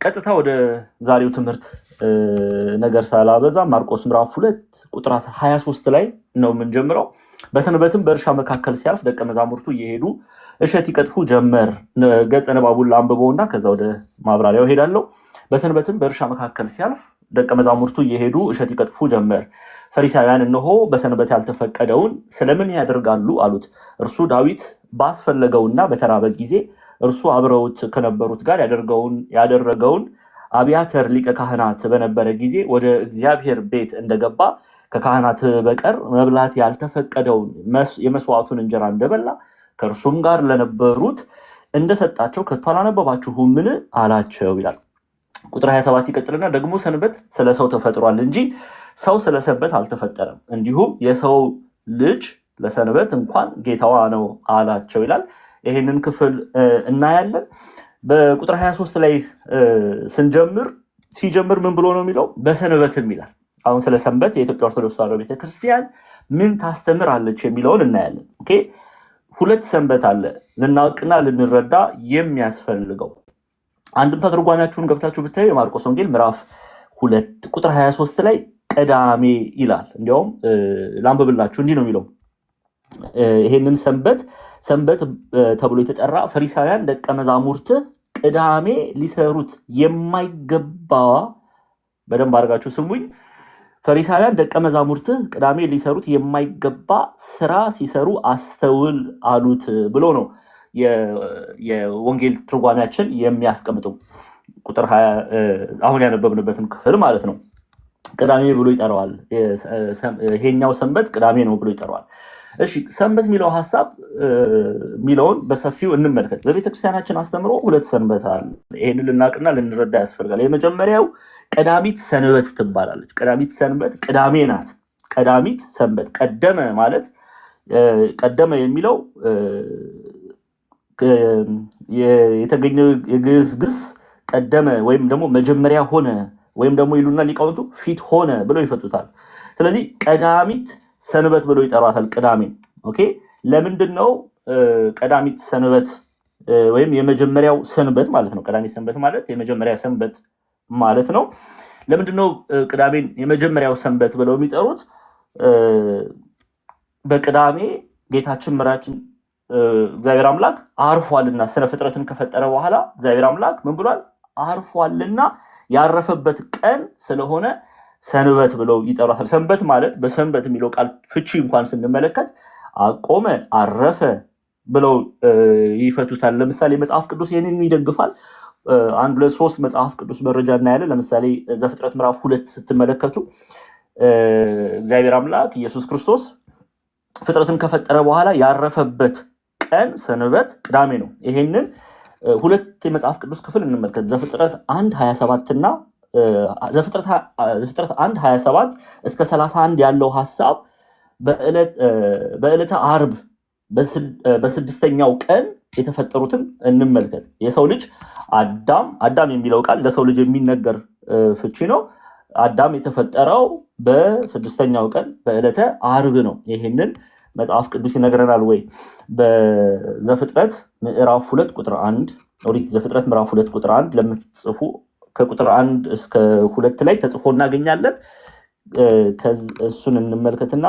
ቀጥታ ወደ ዛሬው ትምህርት ነገር ሳላበዛ ማርቆስ ምዕራፍ 2 ቁጥር 23 ላይ ነው የምንጀምረው። በሰንበትም በእርሻ መካከል ሲያልፍ ደቀ መዛሙርቱ እየሄዱ እሸት ይቀጥፉ ጀመር። ገጸ ንባቡን ላንብበውና ከዛ ወደ ማብራሪያው ሄዳለሁ። በሰንበትም በእርሻ መካከል ሲያልፍ ደቀ መዛሙርቱ እየሄዱ እሸት ይቀጥፉ ጀመር። ፈሪሳውያን እነሆ በሰንበት ያልተፈቀደውን ስለምን ያደርጋሉ አሉት። እርሱ ዳዊት ባስፈለገውና በተራበ ጊዜ እርሱ አብረውት ከነበሩት ጋር ያደረገውን አብያተር ሊቀ ካህናት በነበረ ጊዜ ወደ እግዚአብሔር ቤት እንደገባ ከካህናት በቀር መብላት ያልተፈቀደውን የመስዋዕቱን እንጀራ እንደበላ ከእርሱም ጋር ለነበሩት እንደሰጣቸው ከቶ አላነበባችሁምን አላቸው ይላል። ቁጥር 27 ይቀጥልና ደግሞ ሰንበት ስለ ሰው ተፈጥሯል እንጂ ሰው ስለ ሰንበት አልተፈጠረም፣ እንዲሁም የሰው ልጅ ለሰንበት እንኳን ጌታዋ ነው አላቸው ይላል። ይህንን ክፍል እናያለን። በቁጥር 23 ላይ ሲጀምር ምን ብሎ ነው የሚለው? በሰንበትም ይላል። አሁን ስለ ሰንበት የኢትዮጵያ ኦርቶዶክስ ተዋሕዶ ቤተክርስቲያን ምን ታስተምራለች የሚለውን እናያለን። ሁለት ሰንበት አለ ልናውቅና ልንረዳ የሚያስፈልገው። አንድምታ ትርጓሜያችሁን ገብታችሁ ብታዩ የማርቆስ ወንጌል ምዕራፍ 2 ቁጥር 23 ላይ ቅዳሜ ይላል። እንዲያውም ላንብብላችሁ። እንዲህ ነው የሚለው ይሄንን ሰንበት ተብሎ የተጠራ ፈሪሳውያን ደቀ መዛሙርት ቅዳሜ ሊሰሩት የማይገባ፣ በደንብ አድርጋችሁ ስሙኝ፣ ፈሪሳውያን ደቀ መዛሙርት ቅዳሜ ሊሰሩት የማይገባ ስራ ሲሰሩ አስተውል አሉት ብሎ ነው የወንጌል ትርጓሜያችን የሚያስቀምጠው። ቁጥር 20 አሁን ያነበብንበትን ክፍል ማለት ነው። ቅዳሜ ብሎ ይጠራዋል። ይሄኛው ሰንበት ቅዳሜ ነው ብሎ ይጠራዋል። እሺ፣ ሰንበት የሚለው ሐሳብ የሚለውን በሰፊው እንመልከት። በቤተክርስቲያናችን አስተምሮ ሁለት ሰንበት አለ። ይሄንን ልናውቅና ልንረዳ ያስፈልጋል። የመጀመሪያው ቀዳሚት ሰንበት ትባላለች። ቀዳሚት ሰንበት ቅዳሜ ናት። ቀዳሚት ሰንበት፣ ቀደመ ማለት ቀደመ የሚለው የተገኘው የግዕዝ ግስ ቀደመ ወይም ደግሞ መጀመሪያ ሆነ ወይም ደግሞ ይሉና ሊቃውንቱ ፊት ሆነ ብለው ይፈቱታል። ስለዚህ ቀዳሚት ሰንበት ብለው ይጠሯታል ቅዳሜ። ለምንድን ነው ቀዳሚት ሰንበት ወይም የመጀመሪያው ሰንበት ማለት ነው? ቀዳሚት ሰንበት ማለት የመጀመሪያ ሰንበት ማለት ነው። ለምንድን ነው ቅዳሜን የመጀመሪያው ሰንበት ብለው የሚጠሩት? በቅዳሜ ጌታችን መራችን እግዚአብሔር አምላክ አርፏልና፣ ስነ ፍጥረትን ከፈጠረ በኋላ እግዚአብሔር አምላክ ምን ብሏል? አርፏልና ያረፈበት ቀን ስለሆነ ሰንበት ብለው ይጠሯታል። ሰንበት ማለት በሰንበት የሚለው ቃል ፍቺ እንኳን ስንመለከት አቆመ፣ አረፈ ብለው ይፈቱታል። ለምሳሌ መጽሐፍ ቅዱስ ይህንን ይደግፋል። 1 2 3 መጽሐፍ ቅዱስ መረጃ እናያለን። ለምሳሌ ዘፍጥረት ምዕራፍ 2 ስትመለከቱ እግዚአብሔር አምላክ ኢየሱስ ክርስቶስ ፍጥረትን ከፈጠረ በኋላ ያረፈበት ቀን ሰንበት ቅዳሜ ነው። ይሄንን ሁለት የመጽሐፍ ቅዱስ ክፍል እንመልከት። ዘፍጥረት 1:27 እና ዘፍጥረት 1:27 እስከ 31 ያለው ሐሳብ በዕለተ ዓርብ በስድስተኛው ቀን የተፈጠሩትን እንመልከት። የሰው ልጅ አዳም የሚለው ቃል ለሰው ልጅ የሚነገር ፍቺ ነው። አዳም የተፈጠረው በስድስተኛው ቀን በዕለተ ዓርብ ነው። ይሄንን መጽሐፍ ቅዱስ ይነግረናል ወይ? በዘፍጥረት ምዕራፍ 2 ቁጥር 1 ኦሪት ዘፍጥረት ምዕራፍ 2 ቁጥር 1 ለምትጽፉ ከቁጥር 1 እስከ 2 ላይ ተጽፎ እናገኛለን። እሱን እንመልከትና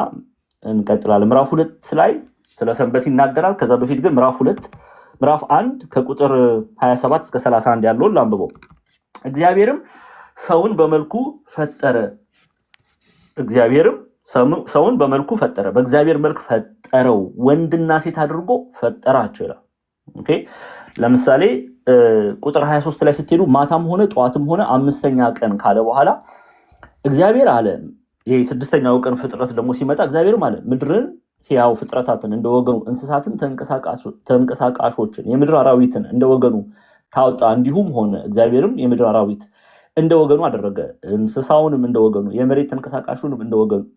እንቀጥላለን። ምዕራፍ 2 ላይ ስለ ሰንበት ይናገራል። ከዛ በፊት ግን ምዕራፍ 1 ከቁጥር 27 እስከ 31 ያለውን ላንብበው። እግዚአብሔርም ሰውን በመልኩ ፈጠረ። እግዚአብሔርም ሰውን በመልኩ ፈጠረ፣ በእግዚአብሔር መልክ ፈጠረው፣ ወንድና ሴት አድርጎ ፈጠራቸው ይላል። ለምሳሌ ቁጥር 23 ላይ ስትሄዱ ማታም ሆነ ጠዋትም ሆነ አምስተኛ ቀን ካለ በኋላ እግዚአብሔር አለ። ይሄ ስድስተኛው ቀን ፍጥረት ደግሞ ሲመጣ እግዚአብሔርም አለ ምድርን፣ ሕያው ፍጥረታትን እንደወገኑ፣ እንስሳትን፣ ተንቀሳቃሾችን፣ የምድር አራዊትን እንደወገኑ ታውጣ። እንዲሁም ሆነ። እግዚአብሔርም የምድር አራዊት እንደወገኑ አደረገ፣ እንስሳውንም እንደወገኑ፣ የመሬት ተንቀሳቃሹንም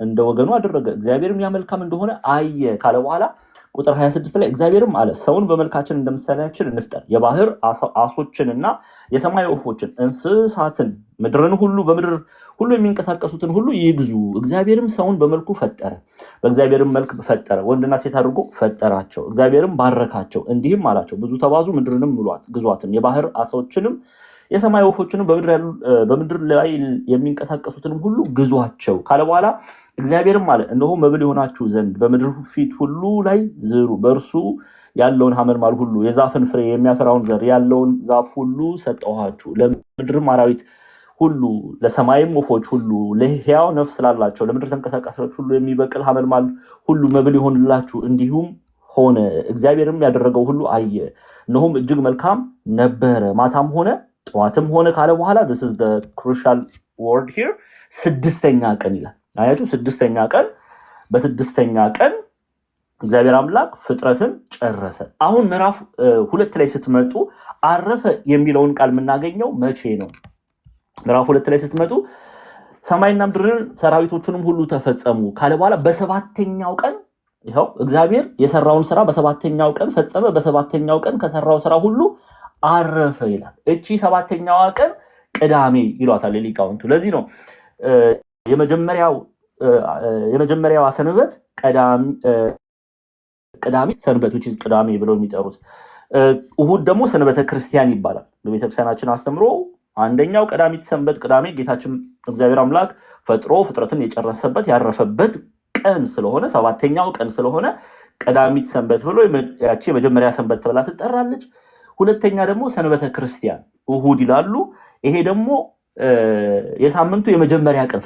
እንደወገኑ አደረገ። እግዚአብሔርም ያ መልካም እንደሆነ አየ ካለ በኋላ ቁጥር 26 ላይ እግዚአብሔርም አለ ሰውን በመልካችን እንደ ምሳሌያችን እንፍጠር፣ የባህር አሶችንና የሰማይ ወፎችን፣ እንስሳትን፣ ምድርን ሁሉ፣ በምድር ሁሉ የሚንቀሳቀሱትን ሁሉ ይግዙ። እግዚአብሔርም ሰውን በመልኩ ፈጠረ፣ በእግዚአብሔርም መልክ ፈጠረ፣ ወንድና ሴት አድርጎ ፈጠራቸው። እግዚአብሔርም ባረካቸው፣ እንዲህም አላቸው ብዙ ተባዙ፣ ምድርንም ሙሏት፣ ግዟትም፣ የባህር አሶችንም የሰማይ ወፎችንም በምድር ላይ የሚንቀሳቀሱትንም ሁሉ ግዟቸው ካለ በኋላ እግዚአብሔርም አለ እነሆ መብል የሆናችሁ ዘንድ በምድር ፊት ሁሉ ላይ ዝሩ፣ በእርሱ ያለውን ሐመልማል ሁሉ የዛፍን ፍሬ የሚያፈራውን ዘር ያለውን ዛፍ ሁሉ ሰጠኋችሁ። ለምድርም አራዊት ሁሉ ለሰማይም ወፎች ሁሉ ለሕያው ነፍስ ላላቸው ለምድር ተንቀሳቃሾች ሁሉ የሚበቅል ሐመልማል ሁሉ መብል ይሆንላችሁ። እንዲሁም ሆነ። እግዚአብሔርም ያደረገው ሁሉ አየ፣ እነሆም እጅግ መልካም ነበረ። ማታም ሆነ ጠዋትም ሆነ ካለ በኋላ this is the crucial word here ስድስተኛ ቀን ይላል። አያችሁ፣ ስድስተኛ ቀን። በስድስተኛ ቀን እግዚአብሔር አምላክ ፍጥረትን ጨረሰ። አሁን ምዕራፍ 2 ላይ ስትመጡ አረፈ የሚለውን ቃል የምናገኘው መቼ ነው? ምዕራፍ 2 ላይ ስትመጡ ሰማይና ምድርን ሰራዊቶቹንም ሁሉ ተፈጸሙ ካለ በኋላ በሰባተኛው ቀን ይኸው እግዚአብሔር የሰራውን ስራ በሰባተኛው ቀን ፈጸመ፣ በሰባተኛው ቀን ከሰራው ስራ ሁሉ አረፈ ይላል። እቺ ሰባተኛዋ ቀን ቅዳሜ ይሏታል ሊቃውንቱ። ለዚህ ነው የመጀመሪያዋ ሰንበት ቅዳሜ ሰንበት which is ቅዳሜ ብለው የሚጠሩት። እሁድ ደግሞ ሰንበተ ክርስቲያን ይባላል። በቤተክርስቲያናችን አስተምሮ አንደኛው ቀዳሚት ሰንበት ቅዳሜ ጌታችን እግዚአብሔር አምላክ ፈጥሮ ፍጥረትን የጨረሰበት ያረፈበት ቀን ስለሆነ ሰባተኛው ቀን ስለሆነ ቀዳሚት ሰንበት ብሎ ያቺ የመጀመሪያ ሰንበት ተብላ ትጠራለች። ሁለተኛ ደግሞ ሰንበተ ክርስቲያን እሁድ ይላሉ። ይሄ ደግሞ የሳምንቱ የመጀመሪያ ቀን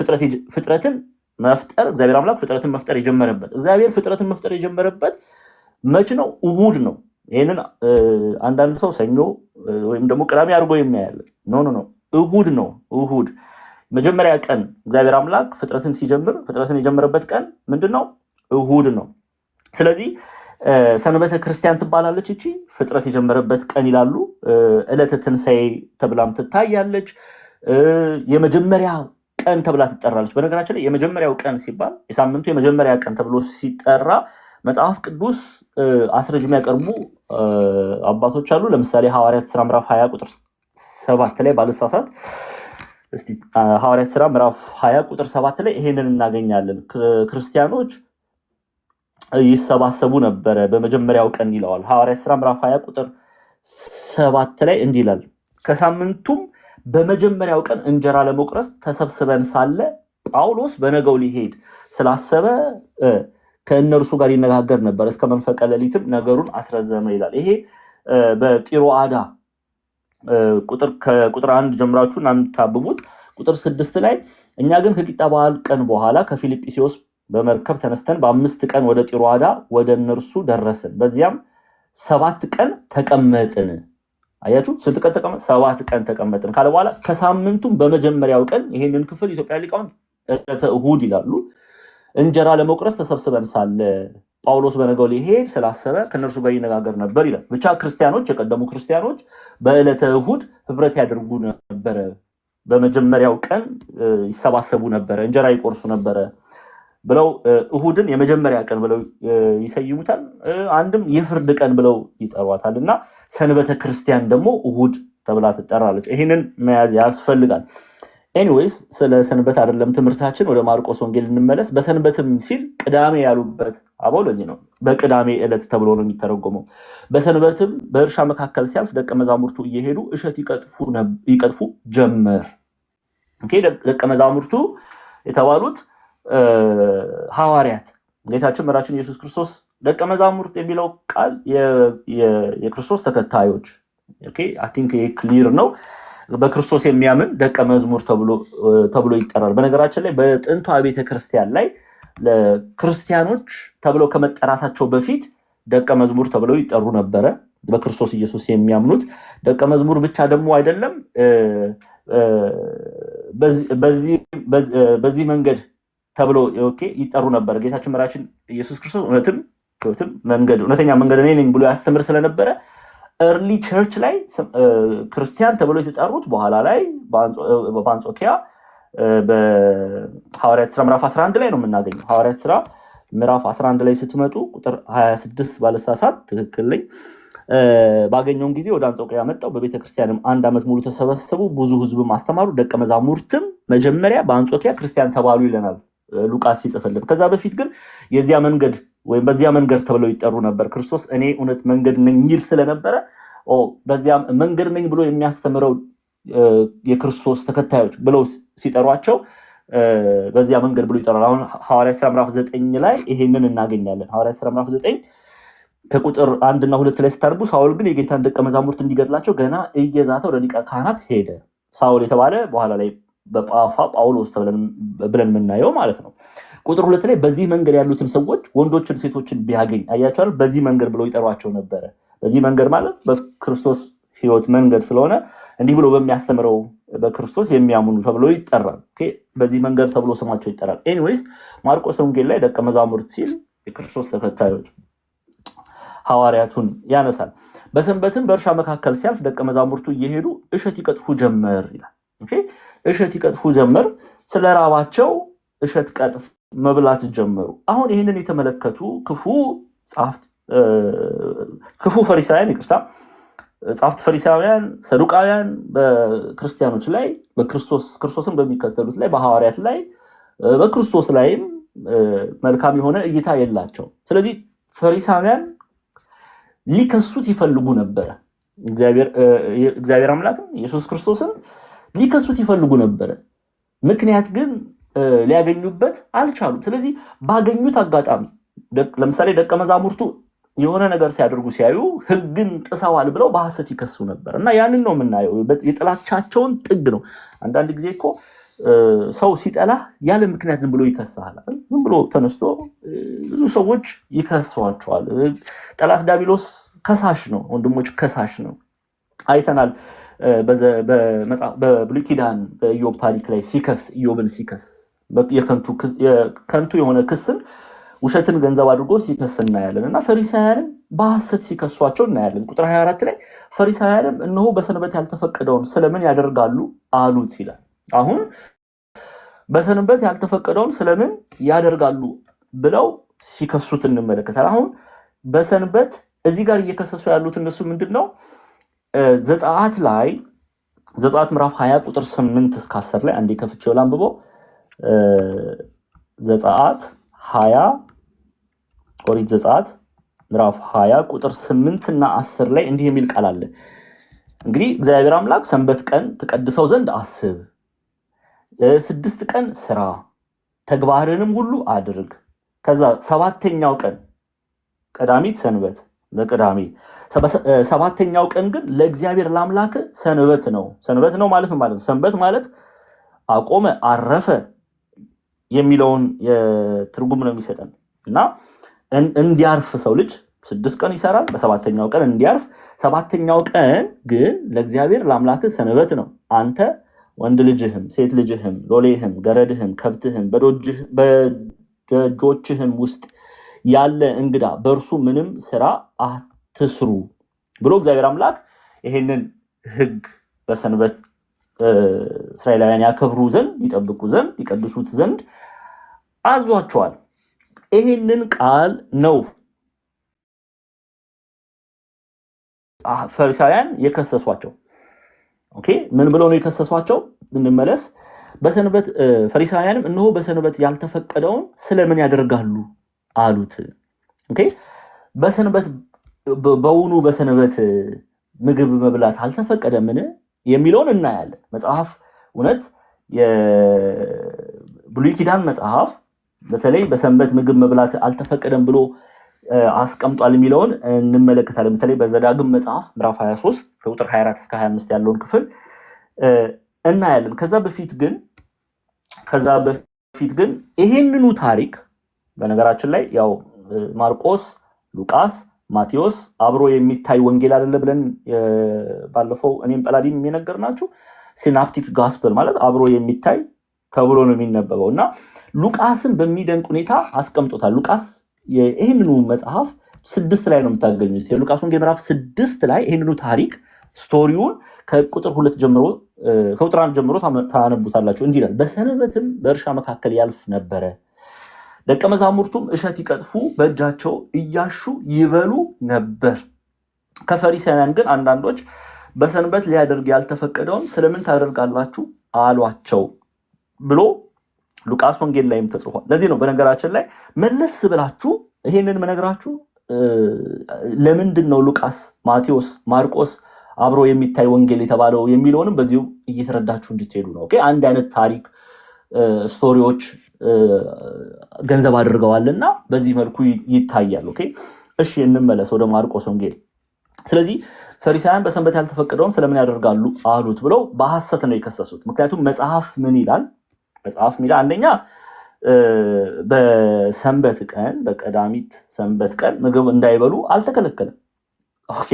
ፍጥረትን መፍጠር እግዚአብሔር አምላክ ፍጥረትን መፍጠር የጀመረበት እግዚአብሔር ፍጥረትን መፍጠር የጀመረበት መች ነው? እሁድ ነው። ይሄንን አንዳንድ ሰው ሰኞ ወይም ደግሞ ቅዳሜ አድርጎ የሚያያል። ኖ እሁድ ነው። እሁድ መጀመሪያ ቀን እግዚአብሔር አምላክ ፍጥረትን ሲጀምር ፍጥረትን የጀመረበት ቀን ምንድነው? እሁድ ነው። ስለዚህ ሰንበተ ክርስቲያን ትባላለች። እቺ ፍጥረት የጀመረበት ቀን ይላሉ። ዕለተ ትንሣኤ ተብላም ትታያለች። የመጀመሪያ ቀን ተብላ ትጠራለች። በነገራችን ላይ የመጀመሪያው ቀን ሲባል የሳምንቱ የመጀመሪያ ቀን ተብሎ ሲጠራ መጽሐፍ ቅዱስ አስረጅ የሚያቀርቡ አባቶች አሉ። ለምሳሌ ሐዋርያት ሥራ ምዕራፍ 20 ቁጥር 7 ላይ ባልሳሳት፣ እስቲ ሐዋርያት ሥራ ምዕራፍ 20 ቁጥር 7 ላይ ይሄንን እናገኛለን። ክርስቲያኖች ይሰባሰቡ ነበረ በመጀመሪያው ቀን ይለዋል። ሐዋርያት ሥራ ምዕራፍ 20 ቁጥር 7 ላይ እንዲህ ይላል፣ ከሳምንቱም በመጀመሪያው ቀን እንጀራ ለመቁረስ ተሰብስበን ሳለ ጳውሎስ በነገው ሊሄድ ስላሰበ ከእነርሱ ጋር ይነጋገር ነበር፣ እስከ መንፈቀ ሌሊትም ነገሩን አስረዘመ ይላል። ይሄ በጢሮአዳ ከቁጥር 1 ጀምራችሁ እናንታብቡት። ቁጥር 6 ላይ እኛ ግን ከቂጣ በዓል ቀን በኋላ ከፊልጵስዩስ በመርከብ ተነስተን በ5 ቀን ወደ ጢሮአዳ ወደ እነርሱ ደረስን፣ በዚያም 7 ቀን ተቀመጥን። አያችሁ፣ ስንት ቀን ተቀመጥን? 7 ቀን ተቀመጥን ካለ በኋላ ከሳምንቱም በመጀመሪያው ቀን ይሄንን ክፍል ኢትዮጵያ ሊቃውንት ዕለተ እሁድ ይላሉ። እንጀራ ለመቁረስ ተሰብስበን ሳለ ጳውሎስ በነገው ሊሄድ ስላሰበ ከእነርሱ ጋር ይነጋገር ነበር ይላል። ብቻ ክርስቲያኖች፣ የቀደሙ ክርስቲያኖች በዕለተ እሁድ ህብረት ያደርጉ ነበረ። በመጀመሪያው ቀን ይሰባሰቡ ነበረ፣ እንጀራ ይቆርሱ ነበረ ብለው እሁድን የመጀመሪያ ቀን ብለው ይሰይሙታል። አንድም የፍርድ ቀን ብለው ይጠሯታል እና ሰንበተ ክርስቲያን ደግሞ እሁድ ተብላ ትጠራለች። ይህንን መያዝ ያስፈልጋል። ኤኒዌይስ ስለ ሰንበት አይደለም ትምህርታችን፣ ወደ ማርቆስ ወንጌል እንመለስ። በሰንበትም ሲል ቅዳሜ ያሉበት አበው ለዚህ ነው በቅዳሜ ዕለት ተብሎ ነው የሚተረጎመው። በሰንበትም በእርሻ መካከል ሲያልፍ ደቀ መዛሙርቱ እየሄዱ እሸት ይቀጥፉ ጀመር። ደቀ መዛሙርቱ የተባሉት ሐዋርያት ጌታችን መራችን ኢየሱስ ክርስቶስ ደቀ መዛሙርት የሚለው ቃል የክርስቶስ ተከታዮች አይ ቲንክ ክሊር ነው። በክርስቶስ የሚያምን ደቀ መዝሙር ተብሎ ይጠራል። በነገራችን ላይ በጥንቷ ቤተ ክርስቲያን ላይ ለክርስቲያኖች ተብለው ከመጠራታቸው በፊት ደቀ መዝሙር ተብለው ይጠሩ ነበረ። በክርስቶስ ኢየሱስ የሚያምኑት ደቀ መዝሙር ብቻ ደግሞ አይደለም። በዚህ መንገድ ተብሎ ይጠሩ ነበር። ጌታችን መራችን ኢየሱስ ክርስቶስ እውነተኛ መንገድ እኔ ነኝ ብሎ ያስተምር ስለነበረ ኤርሊ ቸርች ላይ ክርስቲያን ተብሎ የተጠሩት በኋላ ላይ በአንጾኪያ በሐዋርያት ሥራ ምዕራፍ 11 ላይ ነው የምናገኘው። ሐዋርያት ሥራ ምዕራፍ 11 ላይ ስትመጡ ቁጥር 26 ባለሳሳት ትክክል ነኝ። ባገኘውን ጊዜ ወደ አንጾኪያ መጣው፣ በቤተክርስቲያንም 1 ዓመት ሙሉ ተሰበሰቡ፣ ብዙ ሕዝብም አስተማሩ፣ ደቀ መዛሙርትም መጀመሪያ በአንጾኪያ ክርስቲያን ተባሉ ይለናል ሉቃስ ሲጽፍልን። ከዛ በፊት ግን የዚያ መንገድ ወይም በዚያ መንገድ ተብለው ይጠሩ ነበር። ክርስቶስ እኔ እውነት መንገድ ነኝ ይል ስለነበረ በዚያ መንገድ ነኝ ብሎ የሚያስተምረው የክርስቶስ ተከታዮች ብለው ሲጠሯቸው በዚያ መንገድ ብሎ ይጠራል። አሁን ሐዋርያት ሥራ ምዕራፍ 9 ላይ ይሄንን እናገኛለን። ሐዋርያት ሥራ ምዕራፍ 9 ከቁጥር 1 እና 2 ላይ ስታርቡ ሳውል ግን የጌታን ደቀ መዛሙርት እንዲገድላቸው ገና እየዛተ ወደ ሊቀ ካህናት ሄደ። ሳውል የተባለ በኋላ ላይ በጳፋ ጳውሎስ ብለን የምናየው ማለት ነው። ቁጥር 2 ላይ በዚህ መንገድ ያሉትን ሰዎች ወንዶችን ሴቶችን ቢያገኝ አያቸዋል። በዚህ መንገድ ብለው ይጠሯቸው ነበረ። በዚህ መንገድ ማለት በክርስቶስ ሕይወት መንገድ ስለሆነ እንዲህ ብሎ በሚያስተምረው በክርስቶስ የሚያምኑ ተብሎ ይጠራል። በዚህ መንገድ ተብሎ ስማቸው ይጠራል። ኤኒዌይስ ማርቆስ ወንጌል ላይ ደቀ መዛሙርት ሲል የክርስቶስ ተከታዮች ሐዋርያቱን ያነሳል። በሰንበትም በእርሻ መካከል ሲያልፍ ደቀ መዛሙርቱ እየሄዱ እሸት ይቀጥፉ ጀመር ይላል። እሸት ይቀጥፉ ጀመር፣ ስለ ራባቸው እሸት ቀጥፍ መብላት ጀመሩ። አሁን ይህንን የተመለከቱ ክፉ ፈሪሳውያን ጻፍት ፈሪሳውያን፣ ሰዱቃውያን በክርስቲያኖች ላይ ክርስቶስን በሚከተሉት ላይ በሐዋርያት ላይ በክርስቶስ ላይም መልካም የሆነ እይታ የላቸው። ስለዚህ ፈሪሳውያን ሊከሱት ይፈልጉ ነበረ። እግዚአብሔር አምላክን ኢየሱስ ክርስቶስን ሊከሱት ይፈልጉ ነበረ። ምክንያት ግን ሊያገኙበት አልቻሉም። ስለዚህ ባገኙት አጋጣሚ ለምሳሌ ደቀ መዛሙርቱ የሆነ ነገር ሲያደርጉ ሲያዩ ሕግን ጥሰዋል ብለው በሐሰት ይከሱ ነበር እና ያንን ነው የምናየው። የጥላቻቸውን ጥግ ነው። አንዳንድ ጊዜ እኮ ሰው ሲጠላ ያለ ምክንያት ዝም ብሎ ይከሳል። ዝም ብሎ ተነስቶ ብዙ ሰዎች ይከሷቸዋል። ጠላት ዲያብሎስ ከሳሽ ነው፣ ወንድሞች ከሳሽ ነው። አይተናል። በብሉይ ኪዳን በኢዮብ ታሪክ ላይ ኢዮብን ሲከስ የከንቱ የሆነ ክስን ውሸትን ገንዘብ አድርጎ ሲከስ እናያለን እና ፈሪሳውያንም በሐሰት ሲከሷቸው እናያለን። ቁጥር 24 ላይ ፈሪሳውያንም እነሆ በሰንበት ያልተፈቀደውን ስለምን ያደርጋሉ አሉት ይላል። አሁን በሰንበት ያልተፈቀደውን ስለምን ያደርጋሉ ብለው ሲከሱት እንመለከታለን። አሁን በሰንበት እዚህ ጋር እየከሰሱ ያሉት እነሱ ምንድን ነው? ዘጸአት ምዕራፍ 20 ቁጥር 8 እስከ 10 ላይ አንዴ ከፍቼው ላንብበው። ዘጸአት 20 ኦሪት ዘጸአት ምዕራፍ 20 ቁጥር 8 እና 10 ላይ እንዲህ የሚል ቃል አለ። እንግዲህ እግዚአብሔር አምላክ ሰንበት ቀን ትቀድሰው ዘንድ አስብ፣ 6 ቀን ስራ፣ ተግባርንም ሁሉ አድርግ። ከዛ 7ኛው ቀን ቀዳሚት ሰንበት ለቅዳሜ፣ 7ኛው ቀን ግን ለእግዚአብሔር ለአምላክ ሰንበት ነው። ሰንበት ነው ማለት ነው። ሰንበት ማለት አቆመ፣ አረፈ የሚለውን የትርጉም ነው የሚሰጠን እና እንዲያርፍ ሰው ልጅ 6 ቀን ይሰራል፣ በ7ኛው ቀን እንዲያርፍ። 7ኛው ቀን ግን ለእግዚአብሔር ለአምላክ ሰንበት ነው። አንተ ወንድ ልጅህም ሴት ልጅህም ሎሌህም ገረድህም ከብትህም በደጆችህም ውስጥ ያለ እንግዳ በእርሱ ምንም ስራ አትስሩ ብሎ እግዚአብሔር አምላክ ይሄንን ሕግ በሰንበት እስራኤላውያን ያከብሩ ዘንድ ይጠብቁ ዘንድ ይቀድሱት ዘንድ አዟቸዋል። ይሄንን ቃል ነው ፈሪሳውያን የከሰሷቸው። ምን ብለው ነው የከሰሷቸው? እንመለስ። በሰንበት ፈሪሳውያንም እነሆ በሰንበት ያልተፈቀደውን ስለምን ያደርጋሉ አሉት። በሰንበት በውኑ በሰንበት ምግብ መብላት አልተፈቀደምን የሚለውን እናያለን። መጽሐፍ እውነት የብሉይ ኪዳን መጽሐፍ በተለይ በሰንበት ምግብ መብላት አልተፈቀደም ብሎ አስቀምጧል የሚለውን እንመለከታለን። በተለይ በዘዳግም መጽሐፍ ምዕራፍ 23 ከቁጥር 24 እስከ 25 ያለውን ክፍል እናያለን። ከዛ በፊት ግን ይሄንኑ ታሪክ በነገራችን ላይ ያው ማርቆስ፣ ሉቃስ፣ ማቴዎስ አብሮ የሚታይ ወንጌል አይደለ ብለን ባለፈው እኔም ጳላዲም የሚነገርናችሁ ሲናፕቲክ ጋስፐል ማለት አብሮ የሚታይ ተብሎ ነው የሚነበበው እና ሉቃስን በሚደንቅ ሁኔታ አስቀምጦታል። ሉቃስ ይህንኑ መጽሐፍ 6 ላይ ነው የምታገኙት። የሉቃስ ወንጌል ምዕራፍ 6 ላይ ይህንኑ ታሪክ ስቶሪውን ከቁጥር 1 ጀምሮ ታነቡታላችሁ። እንዲህ ይላል። በሰንበትም በእርሻ መካከል ያልፍ ነበረ፣ ደቀ መዛሙርቱም እሸት ይቀጥፉ በእጃቸው እያሹ ይበሉ ነበር። ከፈሪሳውያን ግን አንዳንዶች በሰንበት ሊያደርግ ያልተፈቀደውን ስለምን ታደርጋላችሁ አሏቸው ብሎ ሉቃስ ወንጌል ላይም ተጽፏል። ለዚህ ነው በነገራችን ላይ መለስ ብላችሁ ይሄንን መነግራችሁ ለምንድን ነው ሉቃስ፣ ማቴዎስ፣ ማርቆስ አብሮ የሚታይ ወንጌል የተባለው የሚለውንም በዚሁ እየተረዳችሁ እንድትሄዱ ነው። ኦኬ አንድ አይነት ታሪክ ስቶሪዎች ገንዘብ አድርገዋልና በዚህ መልኩ ይታያል። ኦኬ እሺ እንመለስ ወደ ማርቆስ ወንጌል። ስለዚህ ፈሪሳውያን በሰንበት ያልተፈቀደውን ስለምን ያደርጋሉ አሉት ብለው በሐሰት ነው የከሰሱት። ምክንያቱም መጽሐፍ ምን ይላል? መጽሐፍ ሚላ አንደኛ በሰንበት ቀን በቀዳሚት ሰንበት ቀን ምግብ እንዳይበሉ አልተከለከለም። ኦኬ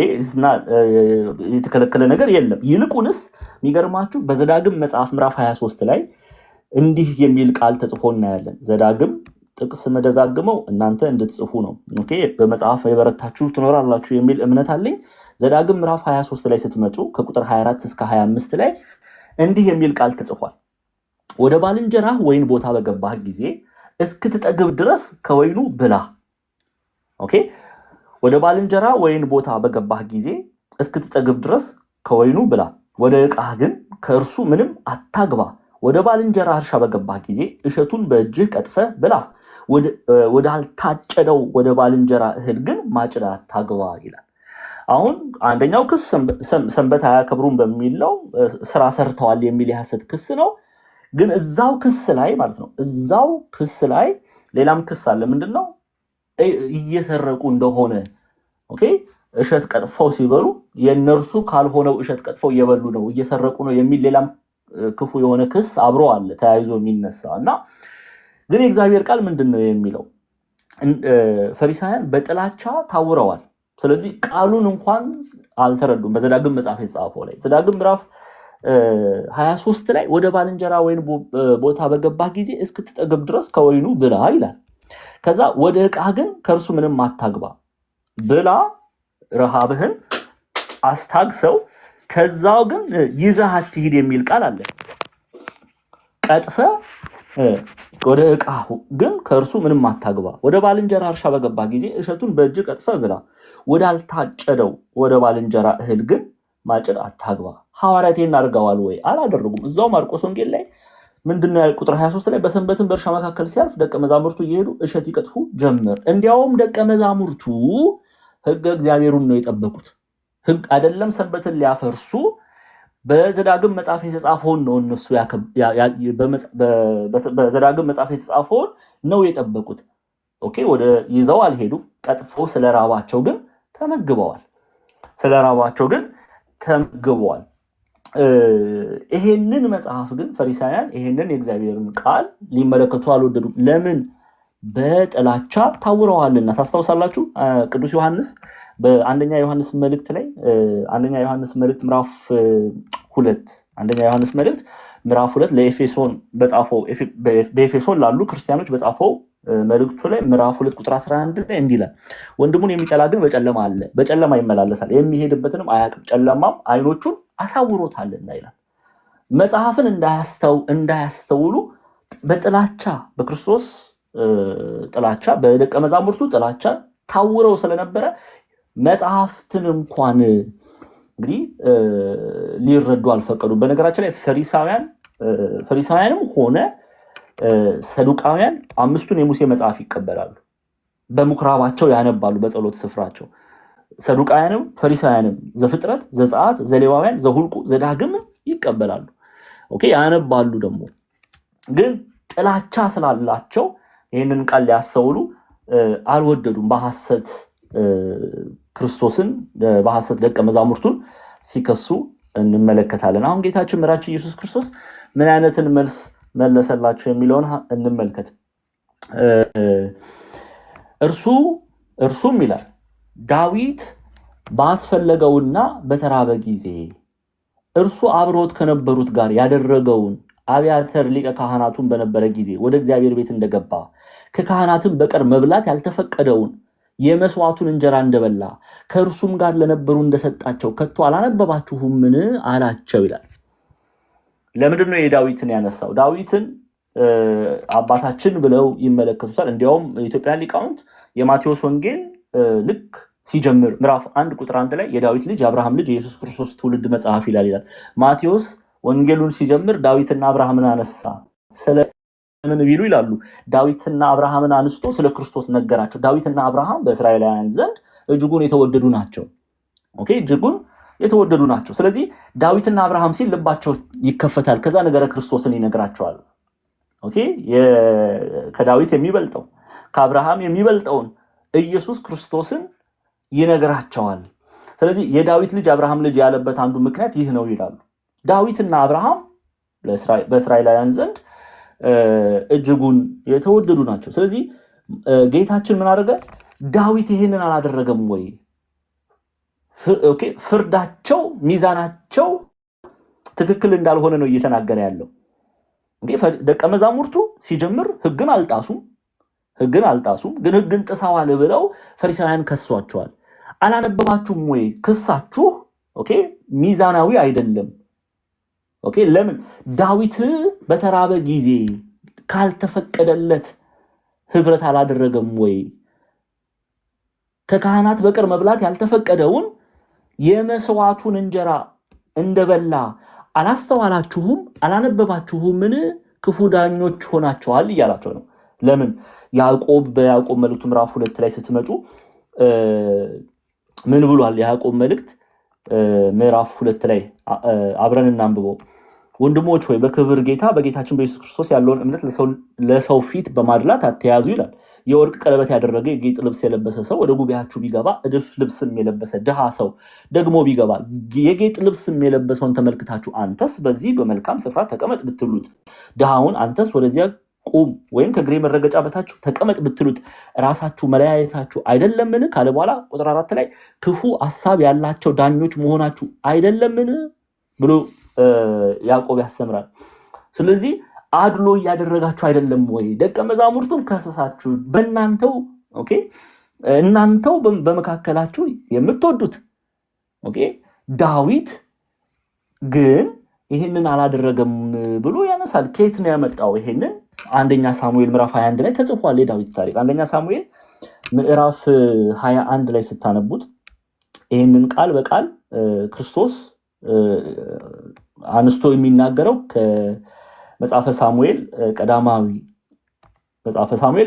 የተከለከለ ነገር የለም። ይልቁንስ የሚገርማችሁ በዘዳግም መጽሐፍ ምዕራፍ 23 ላይ እንዲህ የሚል ቃል ተጽፎ እናያለን። ዘዳግም ጥቅስ መደጋግመው እናንተ እንድትጽፉ ነው። ኦኬ በመጽሐፍ የበረታችሁ ትኖራላችሁ የሚል እምነት አለኝ። ዘዳግም ምዕራፍ 23 ላይ ስትመጡ ከቁጥር 24 እስከ 25 ላይ እንዲህ የሚል ቃል ተጽፏል። ወደ ባልንጀራህ ወይን ቦታ በገባህ ጊዜ እስክትጠግብ ድረስ ከወይኑ ብላ። ኦኬ ወደ ባልንጀራ ወይን ቦታ በገባህ ጊዜ እስክትጠግብ ድረስ ከወይኑ ብላ፣ ወደ ዕቃህ ግን ከእርሱ ምንም አታግባ። ወደ ባልንጀራ እርሻ በገባህ ጊዜ እሸቱን በእጅህ ቀጥፈህ ብላ፣ ወደ አልታጨደው ወደ ባልንጀራ እህል ግን ማጭድ አታግባ ይላል። አሁን አንደኛው ክስ ሰንበት አያከብሩም በሚለው ስራ ሰርተዋል የሚል የሐሰት ክስ ነው። ግን እዛው ክስ ላይ ማለት ነው እዛው ክስ ላይ ሌላም ክስ አለ። ምንድነው? እየሰረቁ እንደሆነ ኦኬ እሸት ቀጥፈው ሲበሉ የነርሱ ካልሆነው እሸት ቀጥፈው እየበሉ ነው እየሰረቁ ነው የሚል ሌላም ክፉ የሆነ ክስ አብሮ አለ ተያይዞ የሚነሳ እና ግን የእግዚአብሔር ቃል ምንድነው የሚለው? ፈሪሳውያን በጥላቻ ታውረዋል። ስለዚህ ቃሉን እንኳን አልተረዱም። በዘዳግም መጽሐፍ የተጻፈው ላይ ዘዳግም ምዕራፍ 23 ላይ ወደ ባልንጀራ ወይን ቦታ በገባህ ጊዜ እስክትጠግብ ድረስ ከወይኑ ብላ ይላል። ከዛ ወደ ዕቃህ ግን ከእርሱ ምንም አታግባ፣ ብላ ረሃብህን አስታግሰው፣ ከዛው ግን ይዘህ አትሂድ የሚል ቃል አለ። ቀጥፈ ወደ ዕቃህ ግን ከእርሱ ምንም አታግባ፣ ወደ ባልንጀራ እርሻ በገባህ ጊዜ እሸቱን በእጅ ቀጥፈ ብላ፣ ወደ አልታጨደው ወደ ባልንጀራ እህል ግን ማጭድ አታግባ። ሐዋርያት ይህን አድርገዋል ወይ? አላደረጉም። እዛው ማርቆስ ወንጌል ላይ ምንድነው ቁጥር 23 ላይ በሰንበትን በእርሻ መካከል ሲያልፍ ደቀ መዛሙርቱ እየሄዱ እሸት ይቀጥፉ ጀመር። እንዲያውም ደቀ መዛሙርቱ ሕገ እግዚአብሔሩን ነው የጠበቁት። ሕግ አይደለም ሰንበትን ሊያፈርሱ በዘዳግም መጽሐፍ የተጻፈውን ነው እነሱ በዘዳግም መጽሐፍ የተጻፈውን ነው የጠበቁት። ኦኬ ወደ ይዘው አልሄዱ። ቀጥፈው ስለራባቸው ግን ተመግበዋል። ተመግበዋል። ይሄንን መጽሐፍ ግን ፈሪሳውያን ይሄንን የእግዚአብሔርን ቃል ሊመለከቱ አልወደዱም። ለምን? በጥላቻ ታውረዋልና። ታስታውሳላችሁ ቅዱስ ዮሐንስ በአንደኛ ዮሐንስ መልእክት ላይ አንደኛ ዮሐንስ መልእክት ምዕራፍ 2 ለኤፌሶን በጻፈው በኤፌሶን ላሉ ክርስቲያኖች በጻፈው መልእክቱ ላይ ምዕራፍ 2 ቁጥር 11 ላይ እንዲህ ይላል፣ ወንድሙን የሚጠላ ግን በጨለማ አለ፣ በጨለማ ይመላለሳል፣ የሚሄድበትንም አያውቅም፣ ጨለማም አይኖቹን አሳውሮታልና ይላል። መጽሐፍን እንዳያስተውሉ በጥላቻ በክርስቶስ ጥላቻ በደቀ መዛሙርቱ ጥላቻ ታውረው ስለነበረ መጽሐፍትን እንኳን እንግዲህ ሊረዱ አልፈቀዱም። በነገራችን ላይ ፈሪሳውያንም ሆነ ሰዱቃውያን አምስቱን የሙሴ መጽሐፍ ይቀበላሉ፣ በምኩራባቸው ያነባሉ፣ በጸሎት ስፍራቸው። ሰዱቃውያንም ፈሪሳውያንም ዘፍጥረት፣ ዘጸአት፣ ዘሌዋውያን፣ ዘሁልቁ፣ ዘዳግም ይቀበላሉ። ኦኬ ያነባሉ። ደግሞ ግን ጥላቻ ስላላቸው ይህንን ቃል ሊያስተውሉ አልወደዱም። በሐሰት ክርስቶስን በሐሰት ደቀ መዛሙርቱን ሲከሱ እንመለከታለን። አሁን ጌታችን መድኃኒታችን ኢየሱስ ክርስቶስ ምን አይነትን መልስ መለሰላቸው የሚለውን እንመልከት። እርሱም ይላል ዳዊት ባስፈለገውና በተራበ ጊዜ እርሱ አብሮት ከነበሩት ጋር ያደረገውን አብያተር ሊቀ ካህናቱን በነበረ ጊዜ ወደ እግዚአብሔር ቤት እንደገባ ከካህናትም በቀር መብላት ያልተፈቀደውን የመስዋዕቱን እንጀራ እንደበላ ከእርሱም ጋር ለነበሩ እንደሰጣቸው ከቶ አላነበባችሁምን አላቸው ይላል። ለምንድን ነው የዳዊትን ያነሳው? ዳዊትን አባታችን ብለው ይመለከቱታል። እንዲያውም የኢትዮጵያን ሊቃውንት የማቴዎስ ወንጌል ልክ ሲጀምር ምዕራፍ 1 ቁጥር 1 ላይ የዳዊት ልጅ የአብርሃም ልጅ የኢየሱስ ክርስቶስ ትውልድ መጽሐፍ ይላል። ማቴዎስ ወንጌሉን ሲጀምር ዳዊትና አብርሃምን አነሳ። ስለምን ቢሉ ይላሉ ዳዊትና አብርሃምን አንስቶ ስለ ክርስቶስ ነገራቸው። ዳዊትና አብርሃም በእስራኤላውያን ዘንድ እጅጉን የተወደዱ ናቸው። ኦኬ እጅጉን የተወደዱ ናቸው። ስለዚህ ዳዊትና አብርሃም ሲል ልባቸው ይከፈታል። ከዛ ነገረ ክርስቶስን ይነግራቸዋል። ኦኬ ከዳዊት የሚበልጠው ከአብርሃም የሚበልጠውን ኢየሱስ ክርስቶስን ይነግራቸዋል። ስለዚህ የዳዊት ልጅ አብርሃም ልጅ ያለበት አንዱ ምክንያት ይህ ነው ይላሉ። ዳዊትና አብርሃም በእስራኤላውያን ዘንድ እጅጉን የተወደዱ ናቸው። ስለዚህ ጌታችን ምን አደረገ? ዳዊት ይህንን አላደረገም ወይ? ኦኬ ፍርዳቸው ሚዛናቸው ትክክል እንዳልሆነ ነው እየተናገረ ያለው። ደቀ መዛሙርቱ ሲጀምር ህግን አልጣሱም፣ ግን ህግን ጥሰዋል ብለው ፈሪሳውያን ከሷቸዋል። አላነበባችሁም ወይ? ክሳችሁ ሚዛናዊ አይደለም። ለምን? ዳዊት በተራበ ጊዜ ካልተፈቀደለት ህብረት አላደረገም ወይ? ከካህናት በቀር መብላት ያልተፈቀደውን የመስዋዕቱን እንጀራ እንደበላ አላስተዋላችሁም? አላነበባችሁምን? ክፉ ዳኞች ሆናችኋል እያላቸው ነው። ለምን? በያዕቆብ መልእክቱ ምዕራፍ 2 ላይ ስትመጡ ምን ብሏል? የያዕቆብ መልእክት ምዕራፍ 2 ላይ አብረን እናንብበው። ወንድሞች ሆይ በክብር ጌታ በጌታችን በኢየሱስ ክርስቶስ ያለውን እምነት ለሰው ፊት በማድላት አትያዙ ይላል። የወርቅ ቀለበት ያደረገ የጌጥ ልብስ የለበሰ ሰው ወደ ጉባኤያችሁ ቢገባ፣ እድፍ ልብስም የለበሰ ድሃ ሰው ደግሞ ቢገባ የጌጥ ልብስም የለበሰውን ተመልክታችሁ አንተስ በዚህ በመልካም ስፍራ ተቀመጥ ብትሉት፣ ድሃውን አንተስ ወደዚያ ቁም ወይም ከእግሬ መረገጫ በታች ተቀመጥ ብትሉት ራሳችሁ መለያየታችሁ አይደለምን? ካለ በኋላ ቁጥር 4 ላይ ክፉ ሐሳብ ያላቸው ዳኞች መሆናችሁ አይደለምን ብሎ ያዕቆብ ያስተምራል። ስለዚህ አድሎ እያደረጋችሁ አይደለም ወይ? ደቀ መዛሙርቱን ከሰሳችሁ እናንተው በመካከላችሁ የምትወዱት ዳዊት ግን ይህንን አላደረገም ብሎ ያነሳል። ከየት ነው ያመጣው? ይሄንን አንደኛ ሳሙኤል ምዕራፍ 21 ላይ ተጽፏል። የዳዊት ታሪክ አንደኛ ሳሙኤል ምዕራፍ 21 ላይ ስታነቡት ይህንን ቃል በቃል ክርስቶስ አንስቶ የሚናገረው ከመጽሐፈ ሳሙኤል